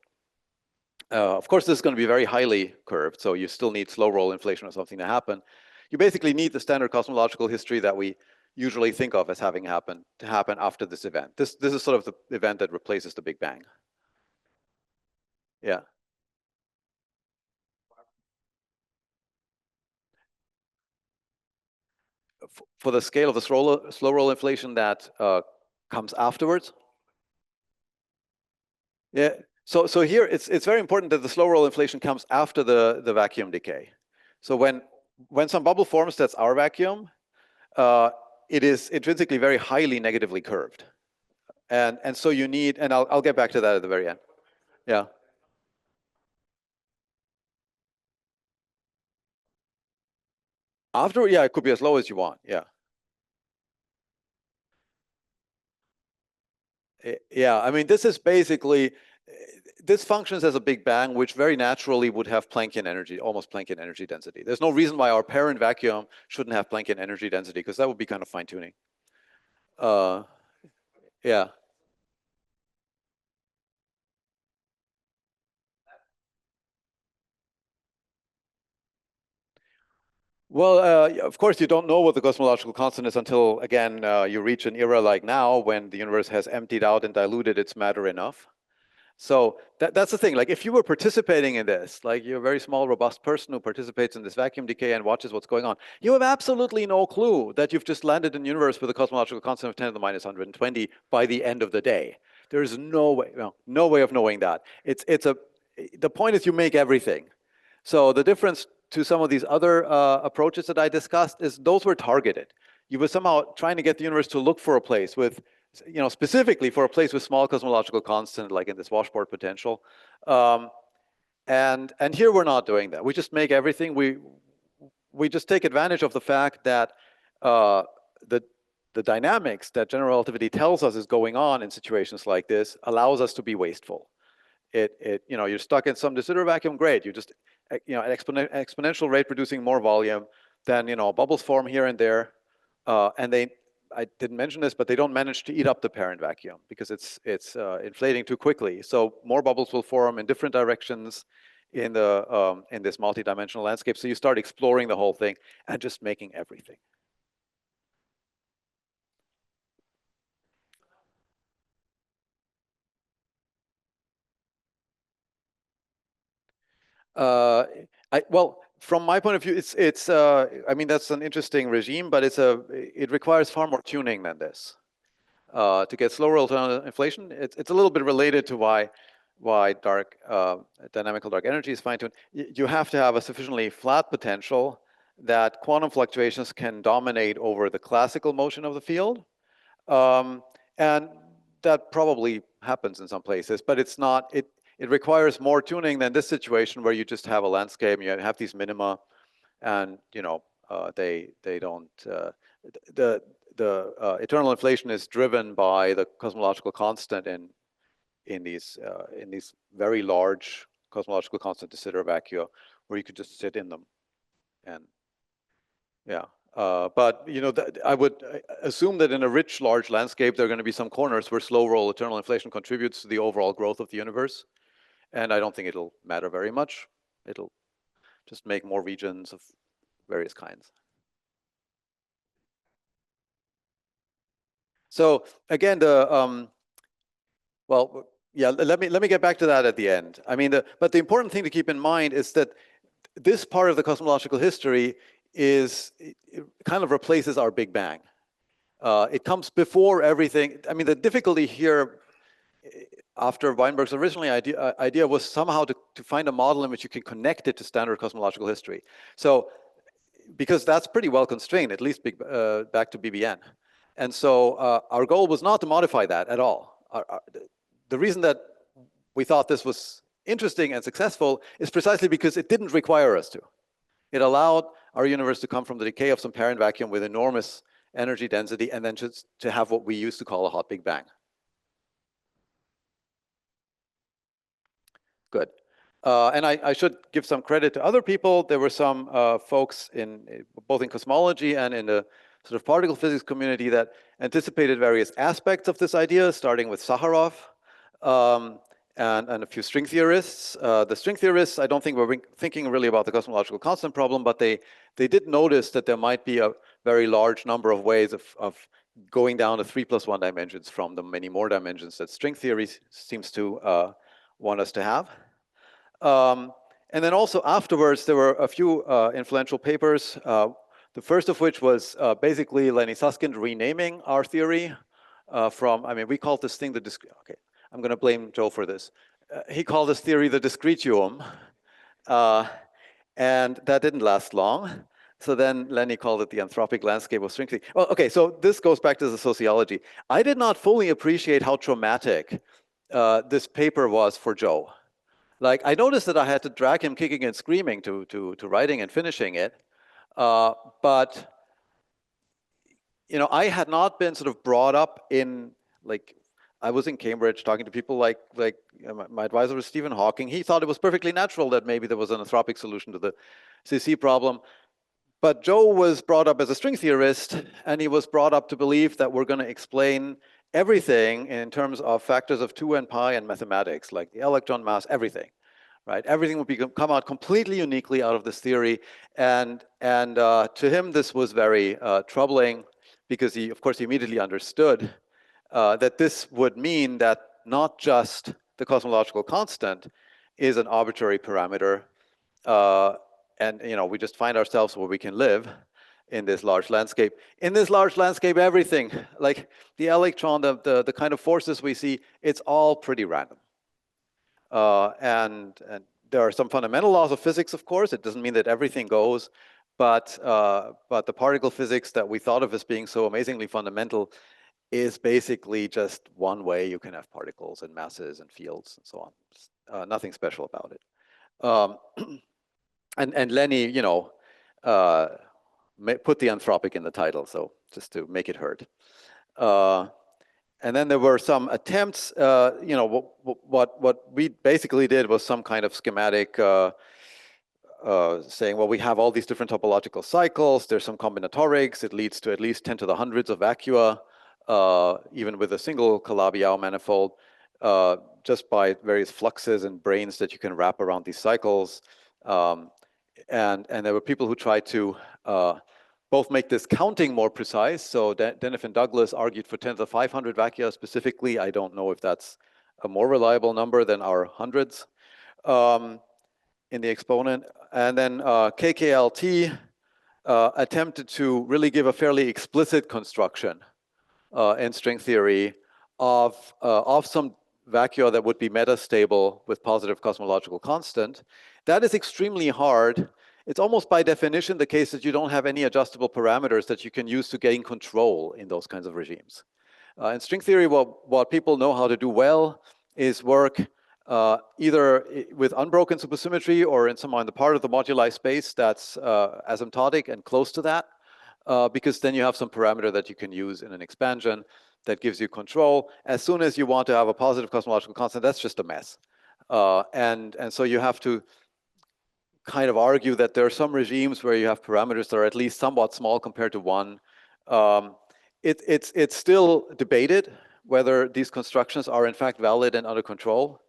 A: Of course, this is going to be very highly curved, so you still need slow roll inflation or something to happen. You basically need the standard cosmological history that we usually think of as having happened to happen after this event. This is sort of the event that replaces the Big Bang. Yeah. For the scale of the slow roll inflation that comes afterwards. Yeah. So here it's very important that the slow roll inflation comes after the vacuum decay. So when some bubble forms, that's our vacuum. It is intrinsically very highly negatively curved, and so you need, and I'll get back to that at the very end. Yeah. After, yeah, it could be as low as you want. Yeah. Yeah, I mean, this is basically, this functions as a Big Bang, which very naturally would have Planckian energy, almost Planckian energy density. There's no reason why our parent vacuum shouldn't have Planckian energy density, because that would be kind of fine tuning. Yeah. Well, of course, you don't know what the cosmological constant is until, again, you reach an era like now when the universe has emptied out and diluted its matter enough. So that's the thing. Like, if you were participating in this, like you're a very small, robust person who participates in this vacuum decay and watches what's going on, you have absolutely no clue that you've just landed in a universe with a cosmological constant of 10 to the minus 120 by the end of the day. There is no way, no way of knowing that. The point is you make everything. So the difference to some of these other approaches that I discussed is those were targeted. You were somehow trying to get the universe to look for a place with, specifically for a place with small cosmological constant, like in this washboard potential. And here we're not doing that. We just make everything. We just take advantage of the fact that the dynamics that general relativity tells us is going on in situations like this allows us to be wasteful. you're stuck in some de Sitter vacuum. Great, you just at exponential rate producing more volume. Then bubbles form here and there, and I didn't mention this, but they don't manage to eat up the parent vacuum because it's inflating too quickly. So more bubbles will form in different directions in this multi-dimensional landscape. So you start exploring the whole thing and just making everything. Well, from my point of view, I mean, that's an interesting regime, but it requires far more tuning than this. To get slower alternative inflation, it's a little bit related to why dynamical dark energy is fine-tuned. You have to have a sufficiently flat potential that quantum fluctuations can dominate over the classical motion of the field. And that probably happens in some places, but it's not, it requires more tuning than this situation where you just have a landscape and you have these minima, and they don't, the eternal inflation is driven by the cosmological constant in these very large cosmological constant de Sitter vacua, where you could just sit in them, and yeah. But I would assume that in a rich, large landscape, there are going to be some corners where slow roll eternal inflation contributes to the overall growth of the universe, and I don't think it'll matter very much. It'll just make more regions of various kinds. So again, well, yeah, let me get back to that at the end. I mean, but the important thing to keep in mind is that this part of the cosmological history it kind of replaces our Big Bang. It comes before everything. I mean, the difficulty here after Weinberg's original idea was somehow to find a model in which you can connect it to standard cosmological history. So, because that's pretty well constrained, at least back to BBN. And so our goal was not to modify that at all. The reason that we thought this was interesting and successful is precisely because it didn't require us to. It allowed our universe to come from the decay of some parent vacuum with enormous energy density, and then just to have what we used to call a hot Big Bang. Good. And I should give some credit to other people. There were some folks both in cosmology and in the sort of particle physics community that anticipated various aspects of this idea, starting with Sakharov and a few string theorists. The string theorists, I don't think were thinking really about the cosmological constant problem, but they did notice that there might be a very large number of ways of going down to 3+1 dimensions from the many more dimensions that string theory seems to want us to have. And then also afterwards, there were a few influential papers. The first of which was basically Lenny Susskind renaming our theory I mean, we called this thing okay, I'm going to blame Joe for this. He called this theory the discretium, and that didn't last long. So then Lenny called it the anthropic landscape of string theory. Well, okay, so this goes back to the sociology. I did not fully appreciate how traumatic this paper was for Joe. Like, I noticed that I had to drag him kicking and screaming to writing and finishing it. But I had not been sort of brought up in, like, I was in Cambridge talking to people like my advisor was Stephen Hawking. He thought it was perfectly natural that maybe there was an anthropic solution to the CC problem. But Joe was brought up as a string theorist, and he was brought up to believe that we're going to explain everything in terms of factors of 2 and pi and mathematics, like the electron mass, everything. Right? Everything would come out completely uniquely out of this theory. And to him, this was very troubling, because he, of course, he immediately understood that this would mean that not just the cosmological constant is an arbitrary parameter, and we just find ourselves where we can live in this large landscape. In this large landscape, everything, like the electron, the kind of forces we see, it's all pretty random. And there are some fundamental laws of physics, of course. It doesn't mean that everything goes, but the particle physics that we thought of as being so amazingly fundamental is basically just one way you can have particles and masses and fields and so on. Nothing special about it. And Lenny, put the anthropic in the title, so just to make it hurt. And then there were some attempts, what we basically did was some kind of schematic saying, well, we have all these different topological cycles, there's some combinatorics, it leads to at least 10 to the hundreds of vacua, even with a single Calabi-Yau manifold, just by various fluxes and branes that you can wrap around these cycles. And there were people who tried to both make this counting more precise. So Denif and Douglas argued for 10 to the 500 vacua specifically. I don't know if that's a more reliable number than our hundreds in the exponent. And then KKLT attempted to really give a fairly explicit construction in string theory of some vacua that would be metastable with positive cosmological constant. That is extremely hard. It's almost by definition the case that you don't have any adjustable parameters that you can use to gain control in those kinds of regimes. In string theory, what people know how to do well is work either with unbroken supersymmetry or in somehow in the part of the moduli space that's asymptotic and close to that, because then you have some parameter that you can use in an expansion that gives you control. As soon as you want to have a positive cosmological constant, that's just a mess. And so you have to kind of argue that there are some regimes where you have parameters that are at least somewhat small compared to one. It's still debated whether these constructions are in fact valid and under control.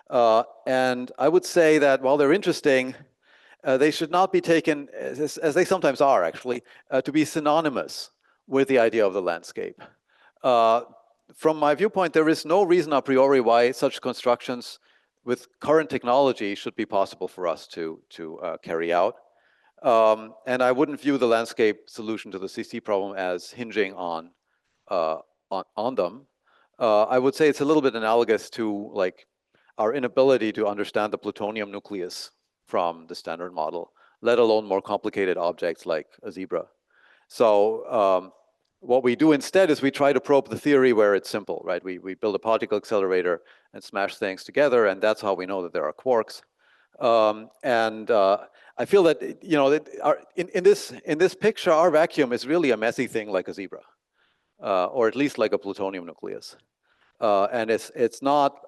A: And I would say that while they're interesting, they should not be taken, as they sometimes are actually, to be synonymous with the idea of the landscape. From my viewpoint, there is no reason a priori why such constructions with current technology should be possible for us to carry out. And I wouldn't view the landscape solution to the CC problem as hinging on them. I would say it's a little bit analogous to like our inability to understand the plutonium nucleus from the standard model, let alone more complicated objects like a zebra. So what we do instead is we try to probe the theory where it's simple, right? We build a particle accelerator and smash things together, and that's how we know that there are quarks. I feel that in this picture, our vacuum is really a messy thing like a zebra, or at least like a plutonium nucleus. And it's not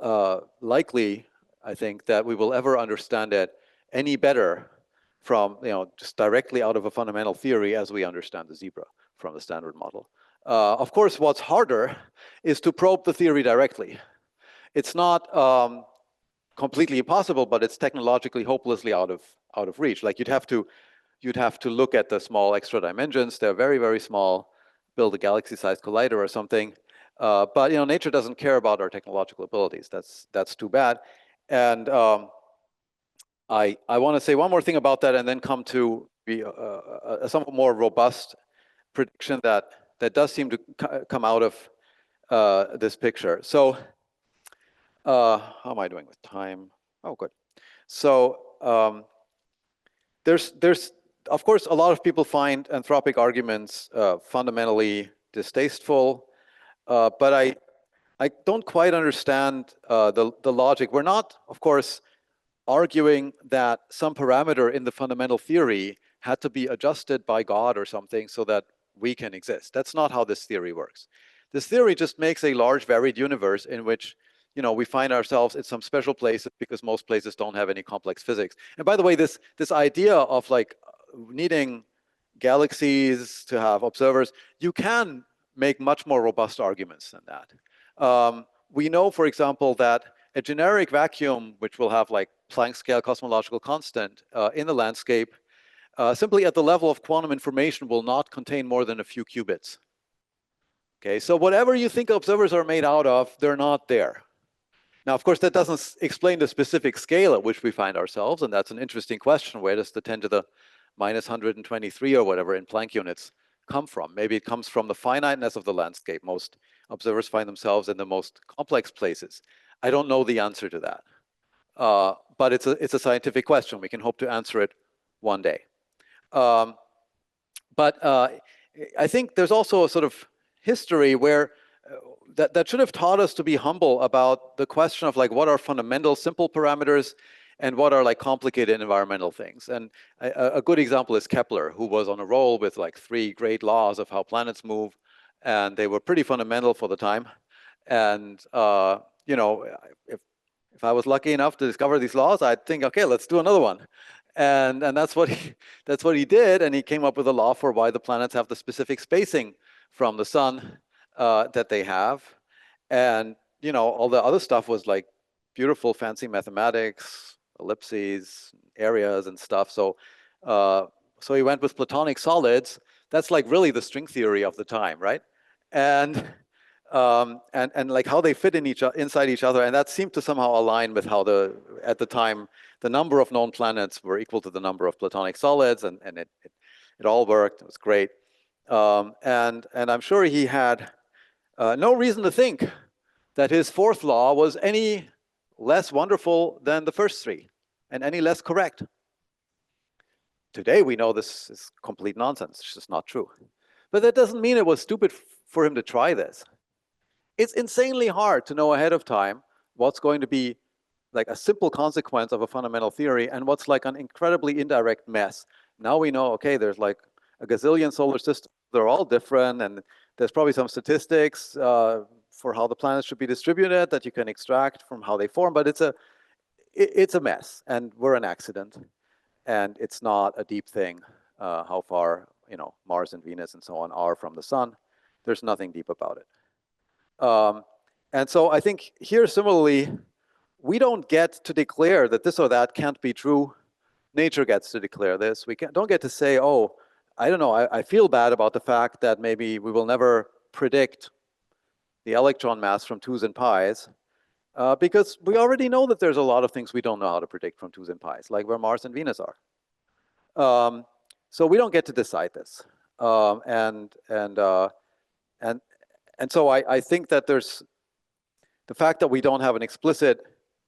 A: likely, I think, that we will ever understand it any better from just directly out of a fundamental theory as we understand the zebra from the standard model. Of course, what's harder is to probe the theory directly. It's not completely impossible, but it's technologically hopelessly out of reach. Like you'd have to look at the small extra dimensions. They're very, very small. Build a galaxy-sized collider or something. But nature doesn't care about our technological abilities. That's too bad. And I want to say one more thing about that, and then come to a somewhat more robust prediction that does seem to come out of this picture. So how am I doing with time? Oh, good. So there's of course a lot of people find anthropic arguments fundamentally distasteful, but I don't quite understand the logic. We're not, of course, arguing that some parameter in the fundamental theory had to be adjusted by God or something so that we can exist. That's not how this theory works. This theory just makes a large varied universe in which we find ourselves in some special places because most places don't have any complex physics. And by the way, this idea of like needing galaxies to have observers, you can make much more robust arguments than that. We know, for example, that a generic vacuum, which will have like Planck scale cosmological constant in the landscape, simply at the level of quantum information will not contain more than a few qubits. Okay, so whatever you think observers are made out of, they're not there. Now, of course, that doesn't explain the specific scale at which we find ourselves, and that's an interesting question. Where does the 10 to the minus 123 or whatever in Planck units come from? Maybe it comes from the finiteness of the landscape. Most observers find themselves in the most complex places. I don't know the answer to that, but it's a scientific question. We can hope to answer it one day. But I think there's also a sort of history where that should have taught us to be humble about the question of like what are fundamental simple parameters and what are like complicated environmental things. And a good example is Kepler, who was on a roll with like 3 great laws of how planets move, and they were pretty fundamental for the time. And you know, if I was lucky enough to discover these laws, I'd think, okay, let's do another one. And that's what he did, and he came up with a law for why the planets have the specific spacing from the sun that they have. And you know, all the other stuff was like beautiful, fancy mathematics, ellipses, areas, and stuff. So so he went with Platonic solids. That's like really the string theory of the time, right? And and like how they fit in inside each other, and that seemed to somehow align with how at the time the number of known planets were equal to the number of Platonic solids, and it all worked. It was great, and I'm sure he had no reason to think that his fourth law was any less wonderful than the first three, and any less correct. Today we know this is complete nonsense. It's just not true. But that doesn't mean it was stupid for him to try this. It's insanely hard to know ahead of time what's going to be like a simple consequence of a fundamental theory and what's like an incredibly indirect mess. Now we know, okay, there's like a gazillion solar systems. They're all different, and there's probably some statistics for how the planets should be distributed that you can extract from how they form, but it's a mess, and we're an accident, and it's not a deep thing how far, you know, Mars and Venus and so on are from the sun. There's nothing deep about it. And so I think here similarly, we don't get to declare that this or that can't be true. Nature gets to declare this. We don't get to say, oh, I don't know, I feel bad about the fact that maybe we will never predict the electron mass from 2s and pi's, because we already know that there's a lot of things we don't know how to predict from 2s and pi's, like where Mars and Venus are. So we don't get to decide this. And so I think that there's the fact that we don't have an explicit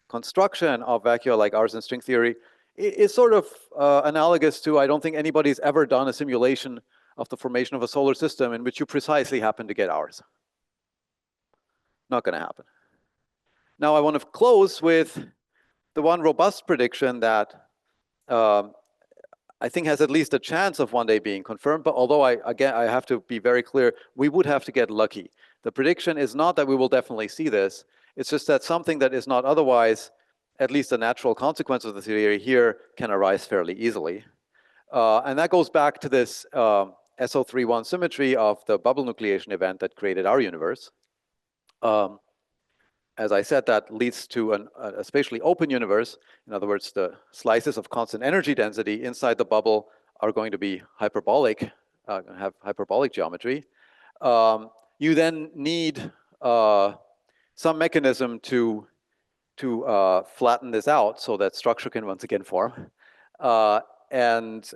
A: construction of vacua like ours in string theory is sort of analogous to, I don't think anybody's ever done a simulation of the formation of a solar system in which you precisely happen to get ours. Not going to happen. Now I want to close with the one robust prediction that I think has at least a chance of one day being confirmed, but although I have to be very clear, we would have to get lucky. The prediction is not that we will definitely see this, it's just that something that is not otherwise, at least a natural consequence of the theory here, can arise fairly easily. And that goes back to this SO3-1 symmetry of the bubble nucleation event that created our universe. As I said, that leads to a spatially open universe. In other words, the slices of constant energy density inside the bubble are going to be hyperbolic, have hyperbolic geometry. You then need some mechanism to flatten this out so that structure can once again form. I would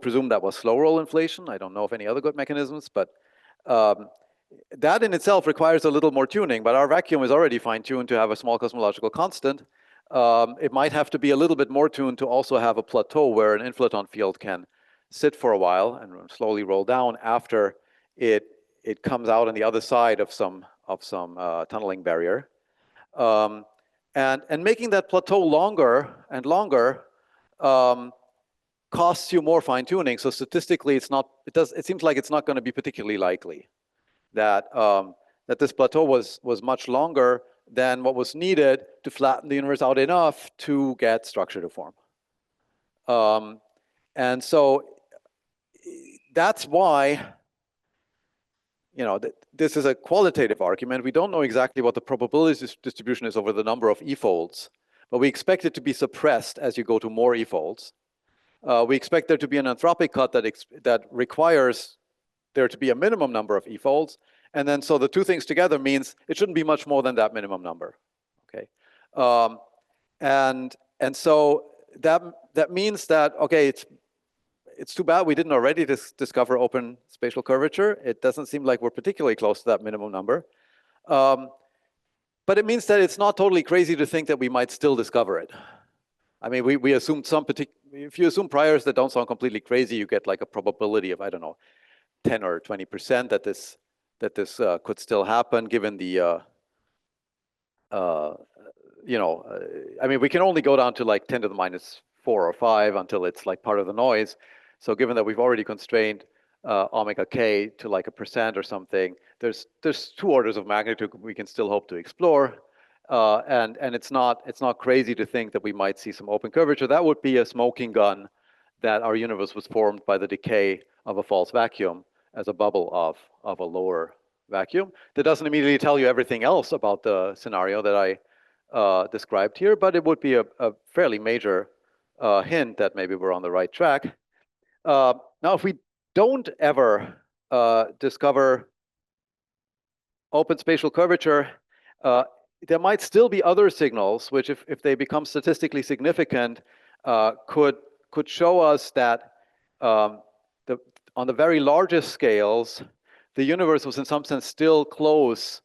A: presume that was slow roll inflation. I don't know of any other good mechanisms, but that in itself requires a little more tuning, but our vacuum is already fine-tuned to have a small cosmological constant. It might have to be a little bit more tuned to also have a plateau where an inflaton field can sit for a while and slowly roll down after it comes out on the other side of some tunneling barrier. And making that plateau longer and longer costs you more fine-tuning. So statistically, it seems like it's not going to be particularly likely that this plateau was much longer than what was needed to flatten the universe out enough to get structure to form. And so that's why, you know, this is a qualitative argument. We don't know exactly what the probability distribution is over the number of e-folds, but we expect it to be suppressed as you go to more e-folds. We expect there to be an anthropic cut that requires there to be a minimum number of e-folds, and then so the two things together means it shouldn't be much more than that minimum number. Okay, and so that means that, okay, it's too bad we didn't already discover open spatial curvature. It doesn't seem like we're particularly close to that minimum number, but it means that it's not totally crazy to think that we might still discover it. I mean, we assumed if you assume priors that don't sound completely crazy, you get like a probability of, I don't know, 10 or 20% that this could still happen, given the you know, I mean, we can only go down to like 10 to the minus 4 or 5 until it's like part of the noise. So given that we've already constrained omega k to like 1% or something, there's two orders of magnitude we can still hope to explore, and it's not crazy to think that we might see some open curvature. That would be a smoking gun that our universe was formed by the decay of a false vacuum as a bubble of a lower vacuum. That doesn't immediately tell you everything else about the scenario that I described here, but it would be a fairly major hint that maybe we're on the right track. Now, if we don't ever discover open spatial curvature, there might still be other signals which, if they become statistically significant, could show us that on the very largest scales, the universe was in some sense still close,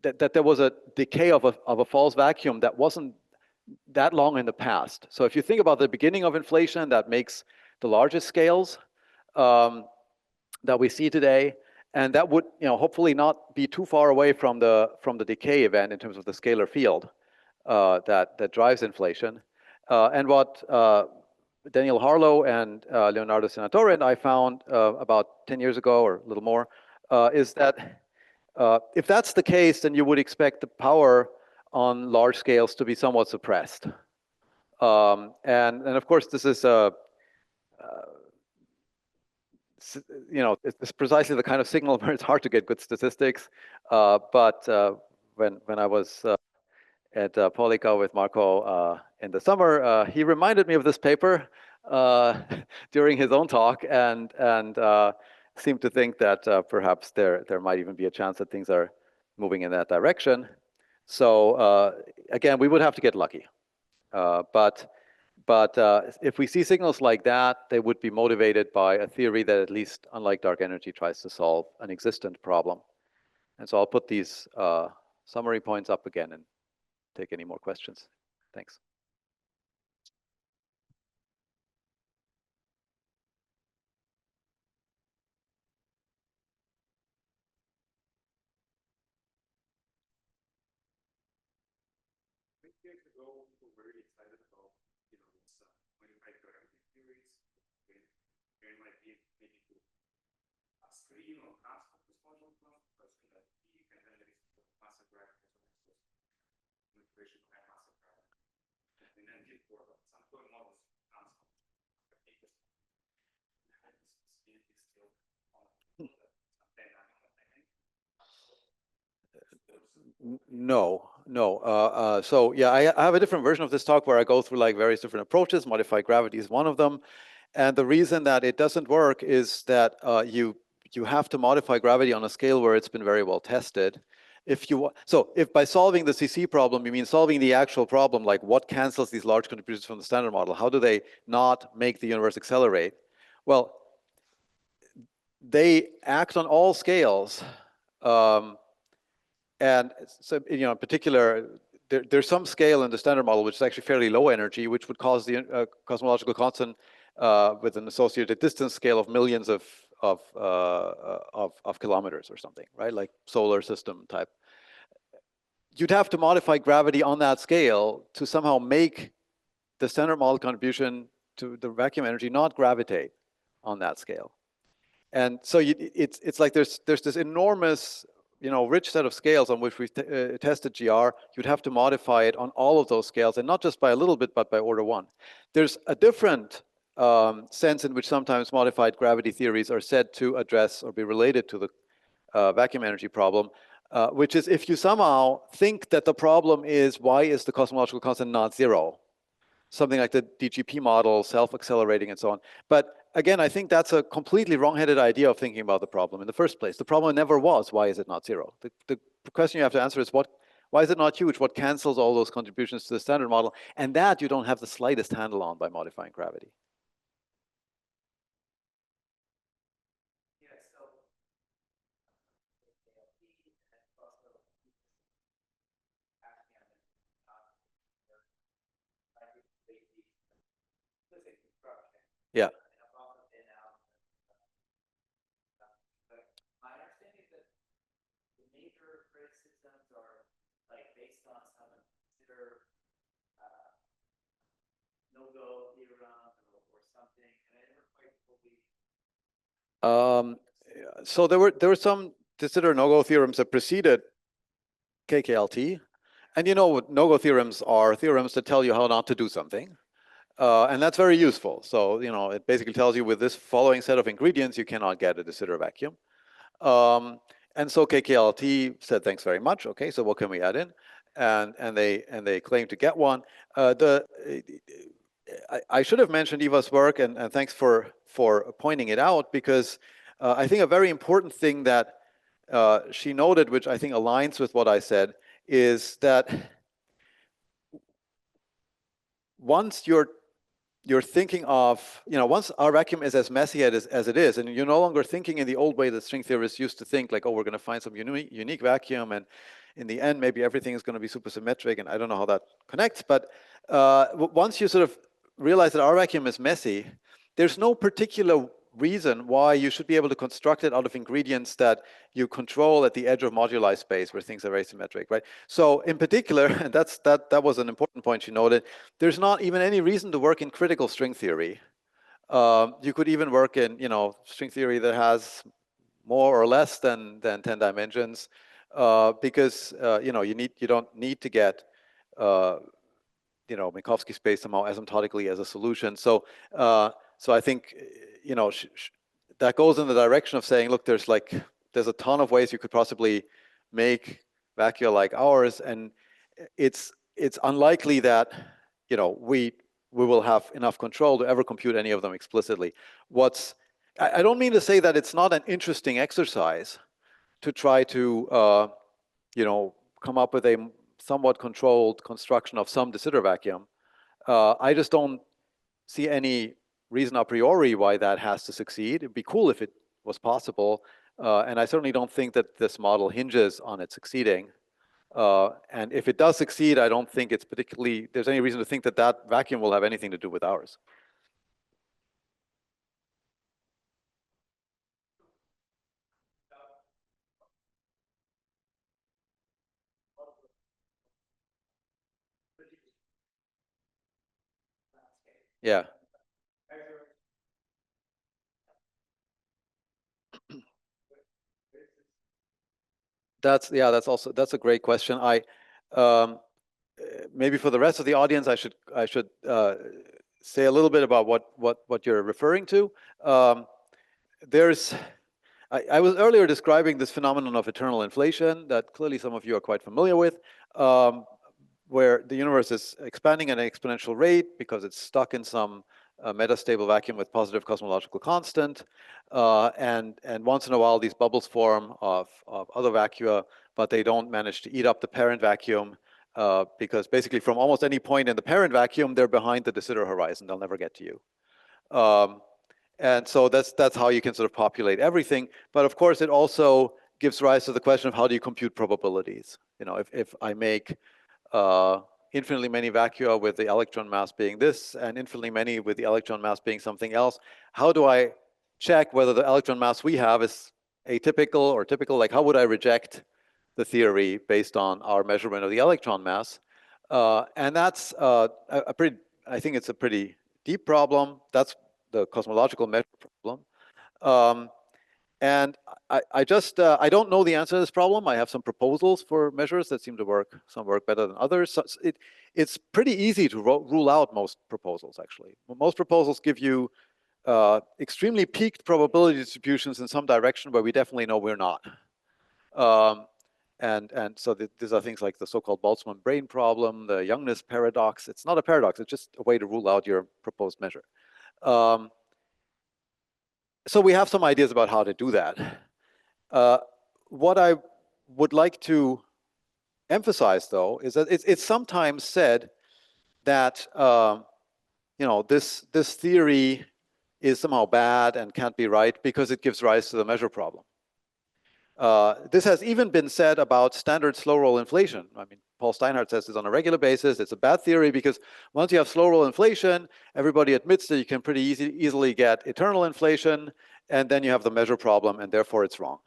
A: that there was a decay of a false vacuum that wasn't that long in the past. So if you think about the beginning of inflation, that makes the largest scales that we see today, and that would, hopefully not be too far away from the decay event in terms of the scalar field that drives inflation. And what Daniel Harlow and Leonardo Senatore and I found about 10 years ago or a little more is that if that's the case, then you would expect the power on large scales to be somewhat suppressed. And of course, this is it's precisely the kind of signal where it's hard to get good statistics. But when I was at Polica with Marco in the summer, he reminded me of this paper during his own talk, and seemed to think that perhaps there might even be a chance that things are moving in that direction. So again, we would have to get lucky. But if we see signals like that, they would be motivated by a theory that, at least unlike dark energy, tries to solve an existent problem. And so I'll put these summary points up again and take any more questions. Thanks.
B: Years ago, people were very excited about, this modified gravity theories. There might be maybe a screen or half of this model, because that the kinetics of massive gravity manipulation by massive gravity. And then did for some good models answer. But it was still on
A: No. So yeah, I have a different version of this talk where I go through like various different approaches. Modified gravity is one of them, and the reason that it doesn't work is that you have to modify gravity on a scale where it's been very well tested. If by solving the CC problem you mean solving the actual problem, like what cancels these large contributions from the standard model, how do they not make the universe accelerate? Well, they act on all scales. And so, in particular, there's some scale in the standard model which is actually fairly low energy, which would cause the cosmological constant with an associated distance scale of millions of kilometers or something, right? Like solar system type. You'd have to modify gravity on that scale to somehow make the standard model contribution to the vacuum energy not gravitate on that scale. And so it's like there's this enormous rich set of scales on which we've tested GR. You'd have to modify it on all of those scales, and not just by a little bit, but by order one. There's a different sense in which sometimes modified gravity theories are said to address or be related to the vacuum energy problem, which is if you somehow think that the problem is why is the cosmological constant not zero? Something like the DGP model, self-accelerating and so on. But again, I think that's a completely wrong-headed idea of thinking about the problem in the first place. The problem never was, why is it not zero? The question you have to answer is, why is it not huge? What cancels all those contributions to the standard model? And that you don't have the slightest handle on by modifying gravity. Yeah.
B: my understanding is that the major criticisms are like based on some consider no-go theorem or something, and I never quite fully.
A: So there were some de Sitter no-go theorems that preceded KKLT. And you know what no-go theorems are? Theorems that tell you how not to do something. And that's very useful. So, you know, it basically tells you with this following set of ingredients, you cannot get a de Sitter vacuum. And so KKLT said, thanks very much. Okay, so what can we add in? And they claim to get one. I should have mentioned Eva's work, and thanks for pointing it out, because I think a very important thing that she noted, which I think aligns with what I said, is that once you're thinking of, you know, once our vacuum is as messy as it is, and you're no longer thinking in the old way that string theorists used to think, like, oh, we're going to find some unique vacuum, and in the end, maybe everything is going to be supersymmetric, and I don't know how that connects, but once you sort of realize that our vacuum is messy, there's no particular reason why you should be able to construct it out of ingredients that you control at the edge of moduli space where things are very symmetric, right? So in particular, and that was an important point she noted, there's not even any reason to work in critical string theory. You could even work in, you know, string theory that has more or less than 10 dimensions, because you know, you don't need to get you know, Minkowski space somehow asymptotically as a solution. So so I think, you know, that goes in the direction of saying, look, there's a ton of ways you could possibly make vacua like ours, and it's unlikely that, you know, we will have enough control to ever compute any of them explicitly. I don't mean to say that it's not an interesting exercise to try to you know, come up with a somewhat controlled construction of some de Sitter vacuum. I just don't see any reason a priori why that has to succeed. It'd be cool if it was possible, and I certainly don't think that this model hinges on it succeeding. And if it does succeed, I don't think it's particularly, there's any reason to think that that vacuum will have anything to do with ours. Yeah. That's a great question. Maybe for the rest of the audience, I should say a little bit about what you're referring to. There's I was earlier describing this phenomenon of eternal inflation that clearly some of you are quite familiar with, where the universe is expanding at an exponential rate because it's stuck in some metastable vacuum with positive cosmological constant, and once in a while these bubbles form of other vacua, but they don't manage to eat up the parent vacuum, because basically from almost any point in the parent vacuum they're behind the de Sitter horizon. They'll never get to you. And so that's how you can sort of populate everything. But of course, it also gives rise to the question of how do you compute probabilities? You know, if I make infinitely many vacua with the electron mass being this, and infinitely many with the electron mass being something else, how do I check whether the electron mass we have is atypical or typical? Like, how would I reject the theory based on our measurement of the electron mass? And that's I think it's a pretty deep problem. That's the cosmological measure problem. And I don't know the answer to this problem. I have some proposals for measures that seem to work. Some work better than others. So it's pretty easy to rule out most proposals, actually. Most proposals give you extremely peaked probability distributions in some direction where we definitely know we're not. And so these are things like the so-called Boltzmann brane problem, the Youngness paradox. It's not a paradox. It's just a way to rule out your proposed measure. So we have some ideas about how to do that. What I would like to emphasize, though, is that it's sometimes said that you know, this theory is somehow bad and can't be right because it gives rise to the measure problem. This has even been said about standard slow roll inflation. I mean, Paul Steinhardt says this on a regular basis. It's a bad theory because once you have slow roll inflation, everybody admits that you can pretty easily get eternal inflation, and then you have the measure problem, and therefore it's wrong.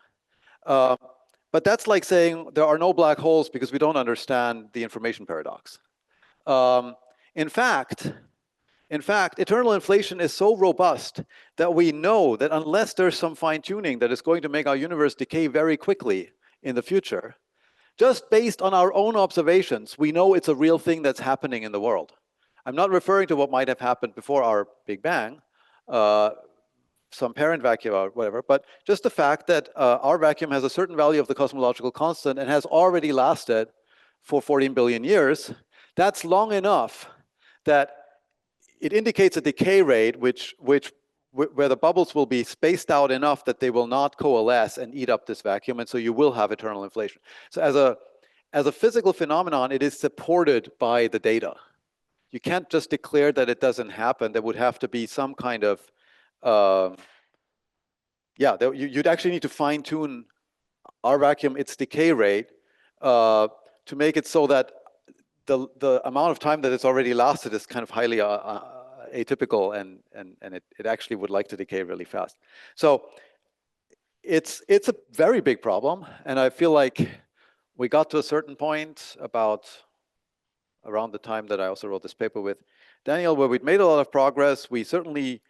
A: But that's like saying there are no black holes because we don't understand the information paradox. In fact, In fact, eternal inflation is so robust that we know that unless there's some fine tuning that is going to make our universe decay very quickly in the future, just based on our own observations, we know it's a real thing that's happening in the world. I'm not referring to what might have happened before our Big Bang, some parent vacuum or whatever, but just the fact that our vacuum has a certain value of the cosmological constant and has already lasted for 14 billion years. That's long enough that it indicates a decay rate where the bubbles will be spaced out enough that they will not coalesce and eat up this vacuum, and so you will have eternal inflation. So as a physical phenomenon, it is supported by the data. You can't just declare that it doesn't happen. There would have to be some kind of, you'd actually need to fine tune our vacuum, its decay rate, to make it so that the amount of time that it's already lasted is kind of highly atypical, and it actually would like to decay really fast. So it's a very big problem, and I feel like we got to a certain point about around the time that I also wrote this paper with Daniel, where we'd made a lot of progress. We certainly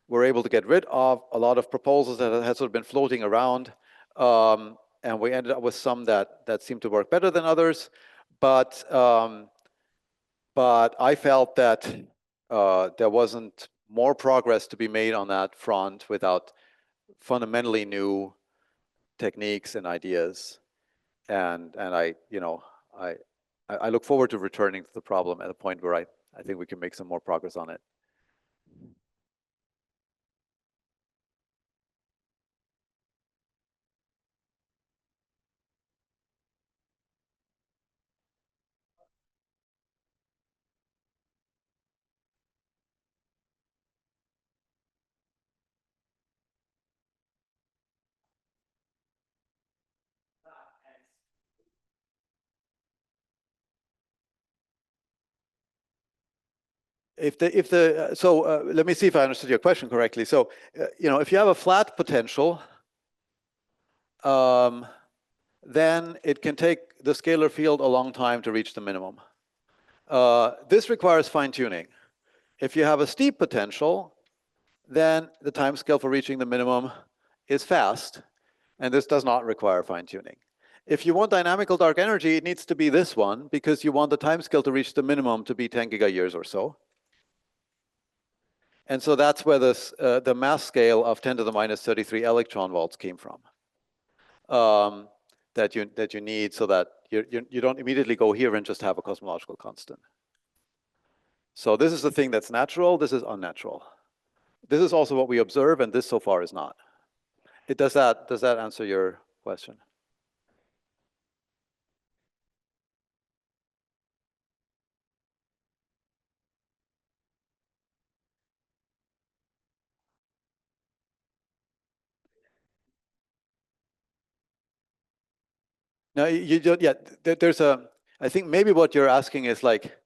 A: were able to get rid of a lot of proposals that had sort of been floating around, and we ended up with some that seemed to work better than others. But I felt that there wasn't more progress to be made on that front without fundamentally new techniques and ideas. And I look forward to returning to the problem at a point where I think we can make some more progress on it. Let me see if I understood your question correctly. So, if you have a flat potential, then it can take the scalar field a long time to reach the minimum. This requires fine tuning. If you have a steep potential, then the time scale for reaching the minimum is fast, and this does not require fine tuning. If you want dynamical dark energy, it needs to be this one, because you want the time scale to reach the minimum to be 10 gigayears or so. And so that's where the mass scale of 10 to the minus 33 electron volts came from. That you need so that you don't immediately go here and just have a cosmological constant. So this is the thing that's natural, this is unnatural. This is also what we observe, and this so far is not. Does that answer your question? No, you don't. Yeah, I think maybe what you're asking is like,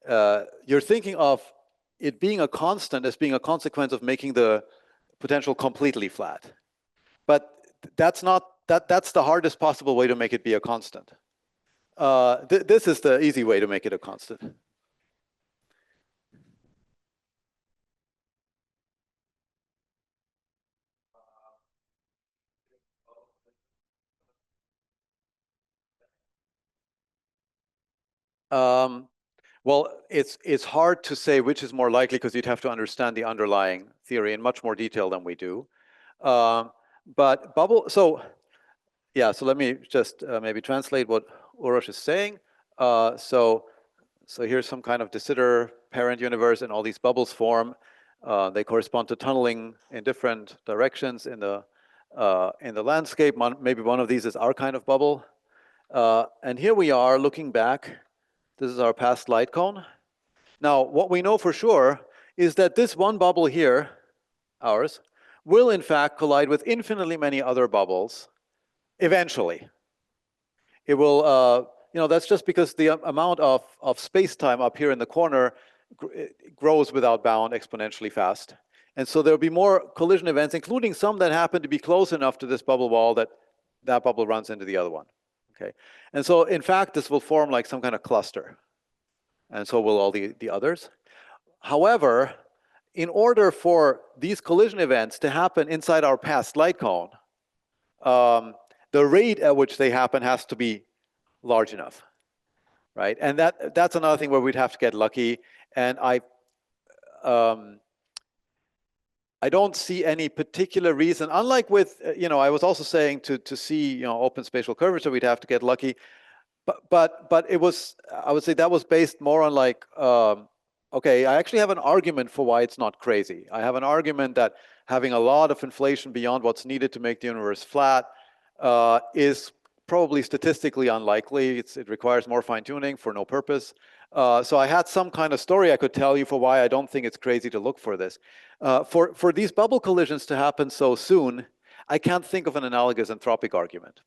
A: you're thinking of it being a constant as being a consequence of making the potential completely flat. But that's the hardest possible way to make it be a constant. This is the easy way to make it a constant. Well, it's hard to say which is more likely, because you'd have to understand the underlying theory in much more detail than we do. But so let me just maybe translate what Uroš is saying. So here's some kind of de Sitter parent universe, and all these bubbles form. They correspond to tunneling in different directions in the landscape. Maybe one of these is our kind of bubble. And here we are looking back. This is our past light cone. Now, what we know for sure is that this one bubble here, ours, will in fact collide with infinitely many other bubbles eventually. It will, that's just because the amount of space-time up here in the corner grows without bound exponentially fast. And so there'll be more collision events, including some that happen to be close enough to this bubble wall that bubble runs into the other one. Okay, and so in fact, this will form like some kind of cluster, and so will all the others. However, in order for these collision events to happen inside our past light cone, the rate at which they happen has to be large enough, right? And that's another thing where we'd have to get lucky. And um, I don't see any particular reason, unlike with, I was also saying to see, open spatial curvature, we'd have to get lucky. But it was, I would say that was based more on like, okay, I actually have an argument for why it's not crazy. I have an argument that having a lot of inflation beyond what's needed to make the universe flat is probably statistically unlikely. It requires more fine tuning for no purpose. So I had some kind of story I could tell you for why I don't think it's crazy to look for this. For these bubble collisions to happen so soon, I can't think of an analogous anthropic argument.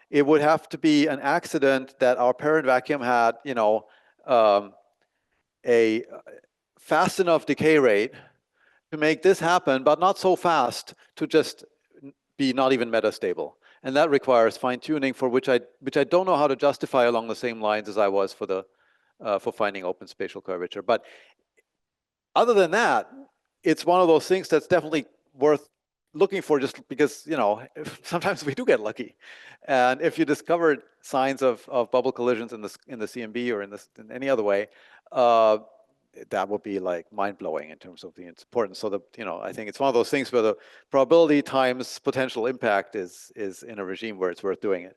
A: It would have to be an accident that our parent vacuum had, a fast enough decay rate to make this happen, but not so fast to just be not even metastable. And that requires fine tuning, for which I don't know how to justify along the same lines as I was for finding open spatial curvature. But other than that, it's one of those things that's definitely worth looking for, just because, sometimes we do get lucky. And if you discovered signs of bubble collisions in the CMB or in any other way, that would be like mind-blowing in terms of the importance. So I think it's one of those things where the probability times potential impact is in a regime where it's worth doing it.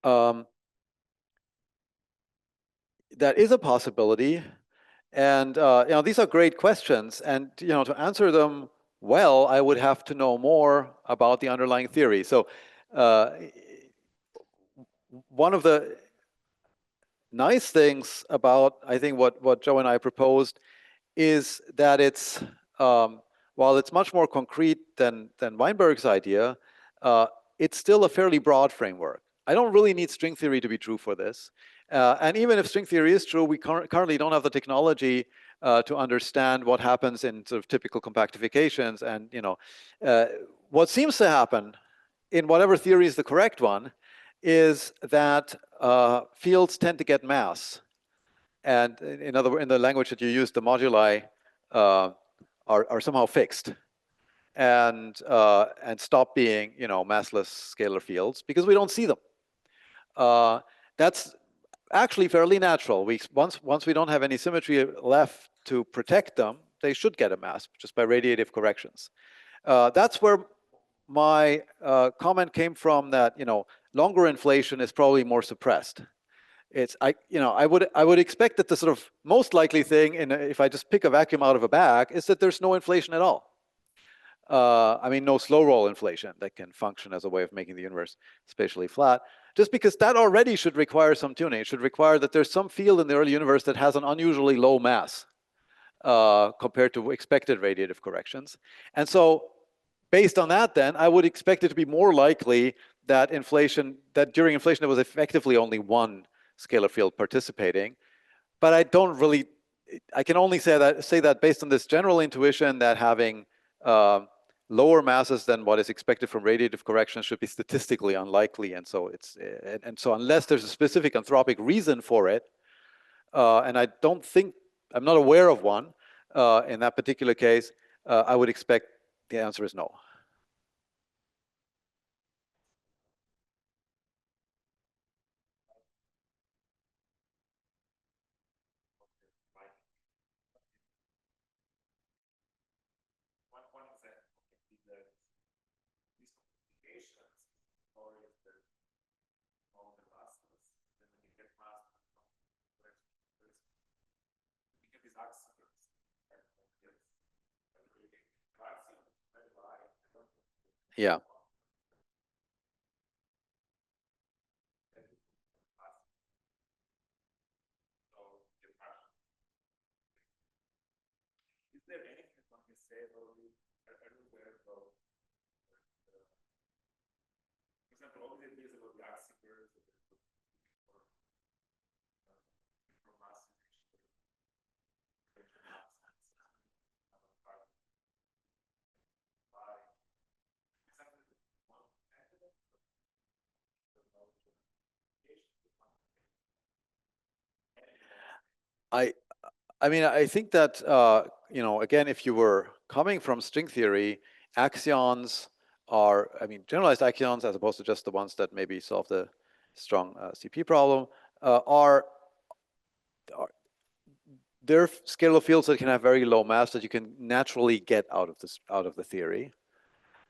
A: Um, that is a possibility. And these are great questions. And to answer them well, I would have to know more about the underlying theory. So one of the nice things about, I think, what Joe and I proposed is that it's, while it's much more concrete than Weinberg's idea, it's still a fairly broad framework. I don't really need string theory to be true for this. And even if string theory is true, we currently don't have the technology to understand what happens in sort of typical compactifications. And what seems to happen in whatever theory is the correct one is that fields tend to get mass. And in the language that you use, the moduli are somehow fixed and stop being massless scalar fields because we don't see them. That's actually fairly natural. Once we don't have any symmetry left to protect them, they should get a mass just by radiative corrections. That's where my comment came from, that longer inflation is probably more suppressed. I would expect that the sort of most likely thing, if I just pick a vacuum out of a bag, is that there's no inflation at all. I mean, no slow roll inflation that can function as a way of making the universe spatially flat, just because that already should require some tuning. It should require that there's some field in the early universe that has an unusually low mass compared to expected radiative corrections. And so based on that, then, I would expect it to be more likely that during inflation there was effectively only one scalar field participating. But I can only say that based on this general intuition that having lower masses than what is expected from radiative correction should be statistically unlikely. And so so unless there's a specific anthropic reason for it, and I'm not aware of one in that particular case, I would expect the answer is no.
B: One example can be that these complications or if the all the masses, then when you get mass you get these accidents and
A: Yeah.
B: is there anything one can say about it? Are you aware about
A: I I mean, I think that again, if you were coming from string theory, axions are, I mean, generalized axions as opposed to just the ones that maybe solve the strong CP problem, are they're scalar fields that can have very low mass that you can naturally get out of the theory,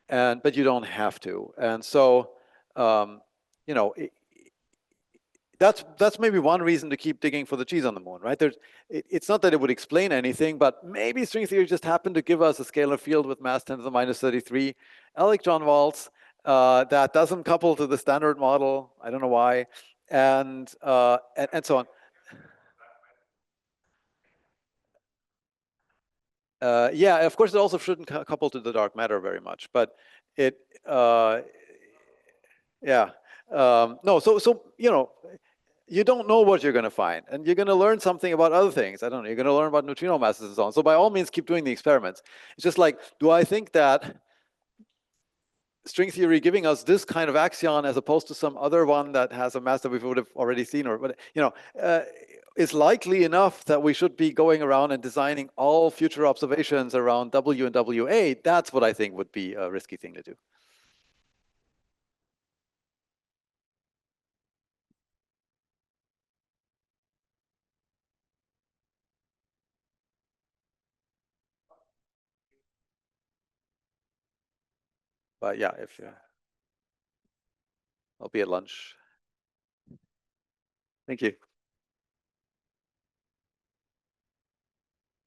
A: but you don't have to. And so, um, you know, that's maybe one reason to keep digging for the G's on the moon, right? It's not that it would explain anything, but maybe string theory just happened to give us a scalar field with mass 10 to the minus 33 electron volts that doesn't couple to the standard model. I don't know why, and so on. Yeah, of course, it also shouldn't couple to the dark matter very much, but it, yeah, no. So you don't know what you're going to find, and you're going to learn something about other things. I don't know. You're going to learn about neutrino masses and so on. So by all means, keep doing the experiments. It's just like, do I think that string theory giving us this kind of axion as opposed to some other one that has a mass that we would have already seen, or what, is likely enough that we should be going around and designing all future observations around W and WA? That's what I think would be a risky thing to do. But yeah, if I'll be at lunch. Thank you.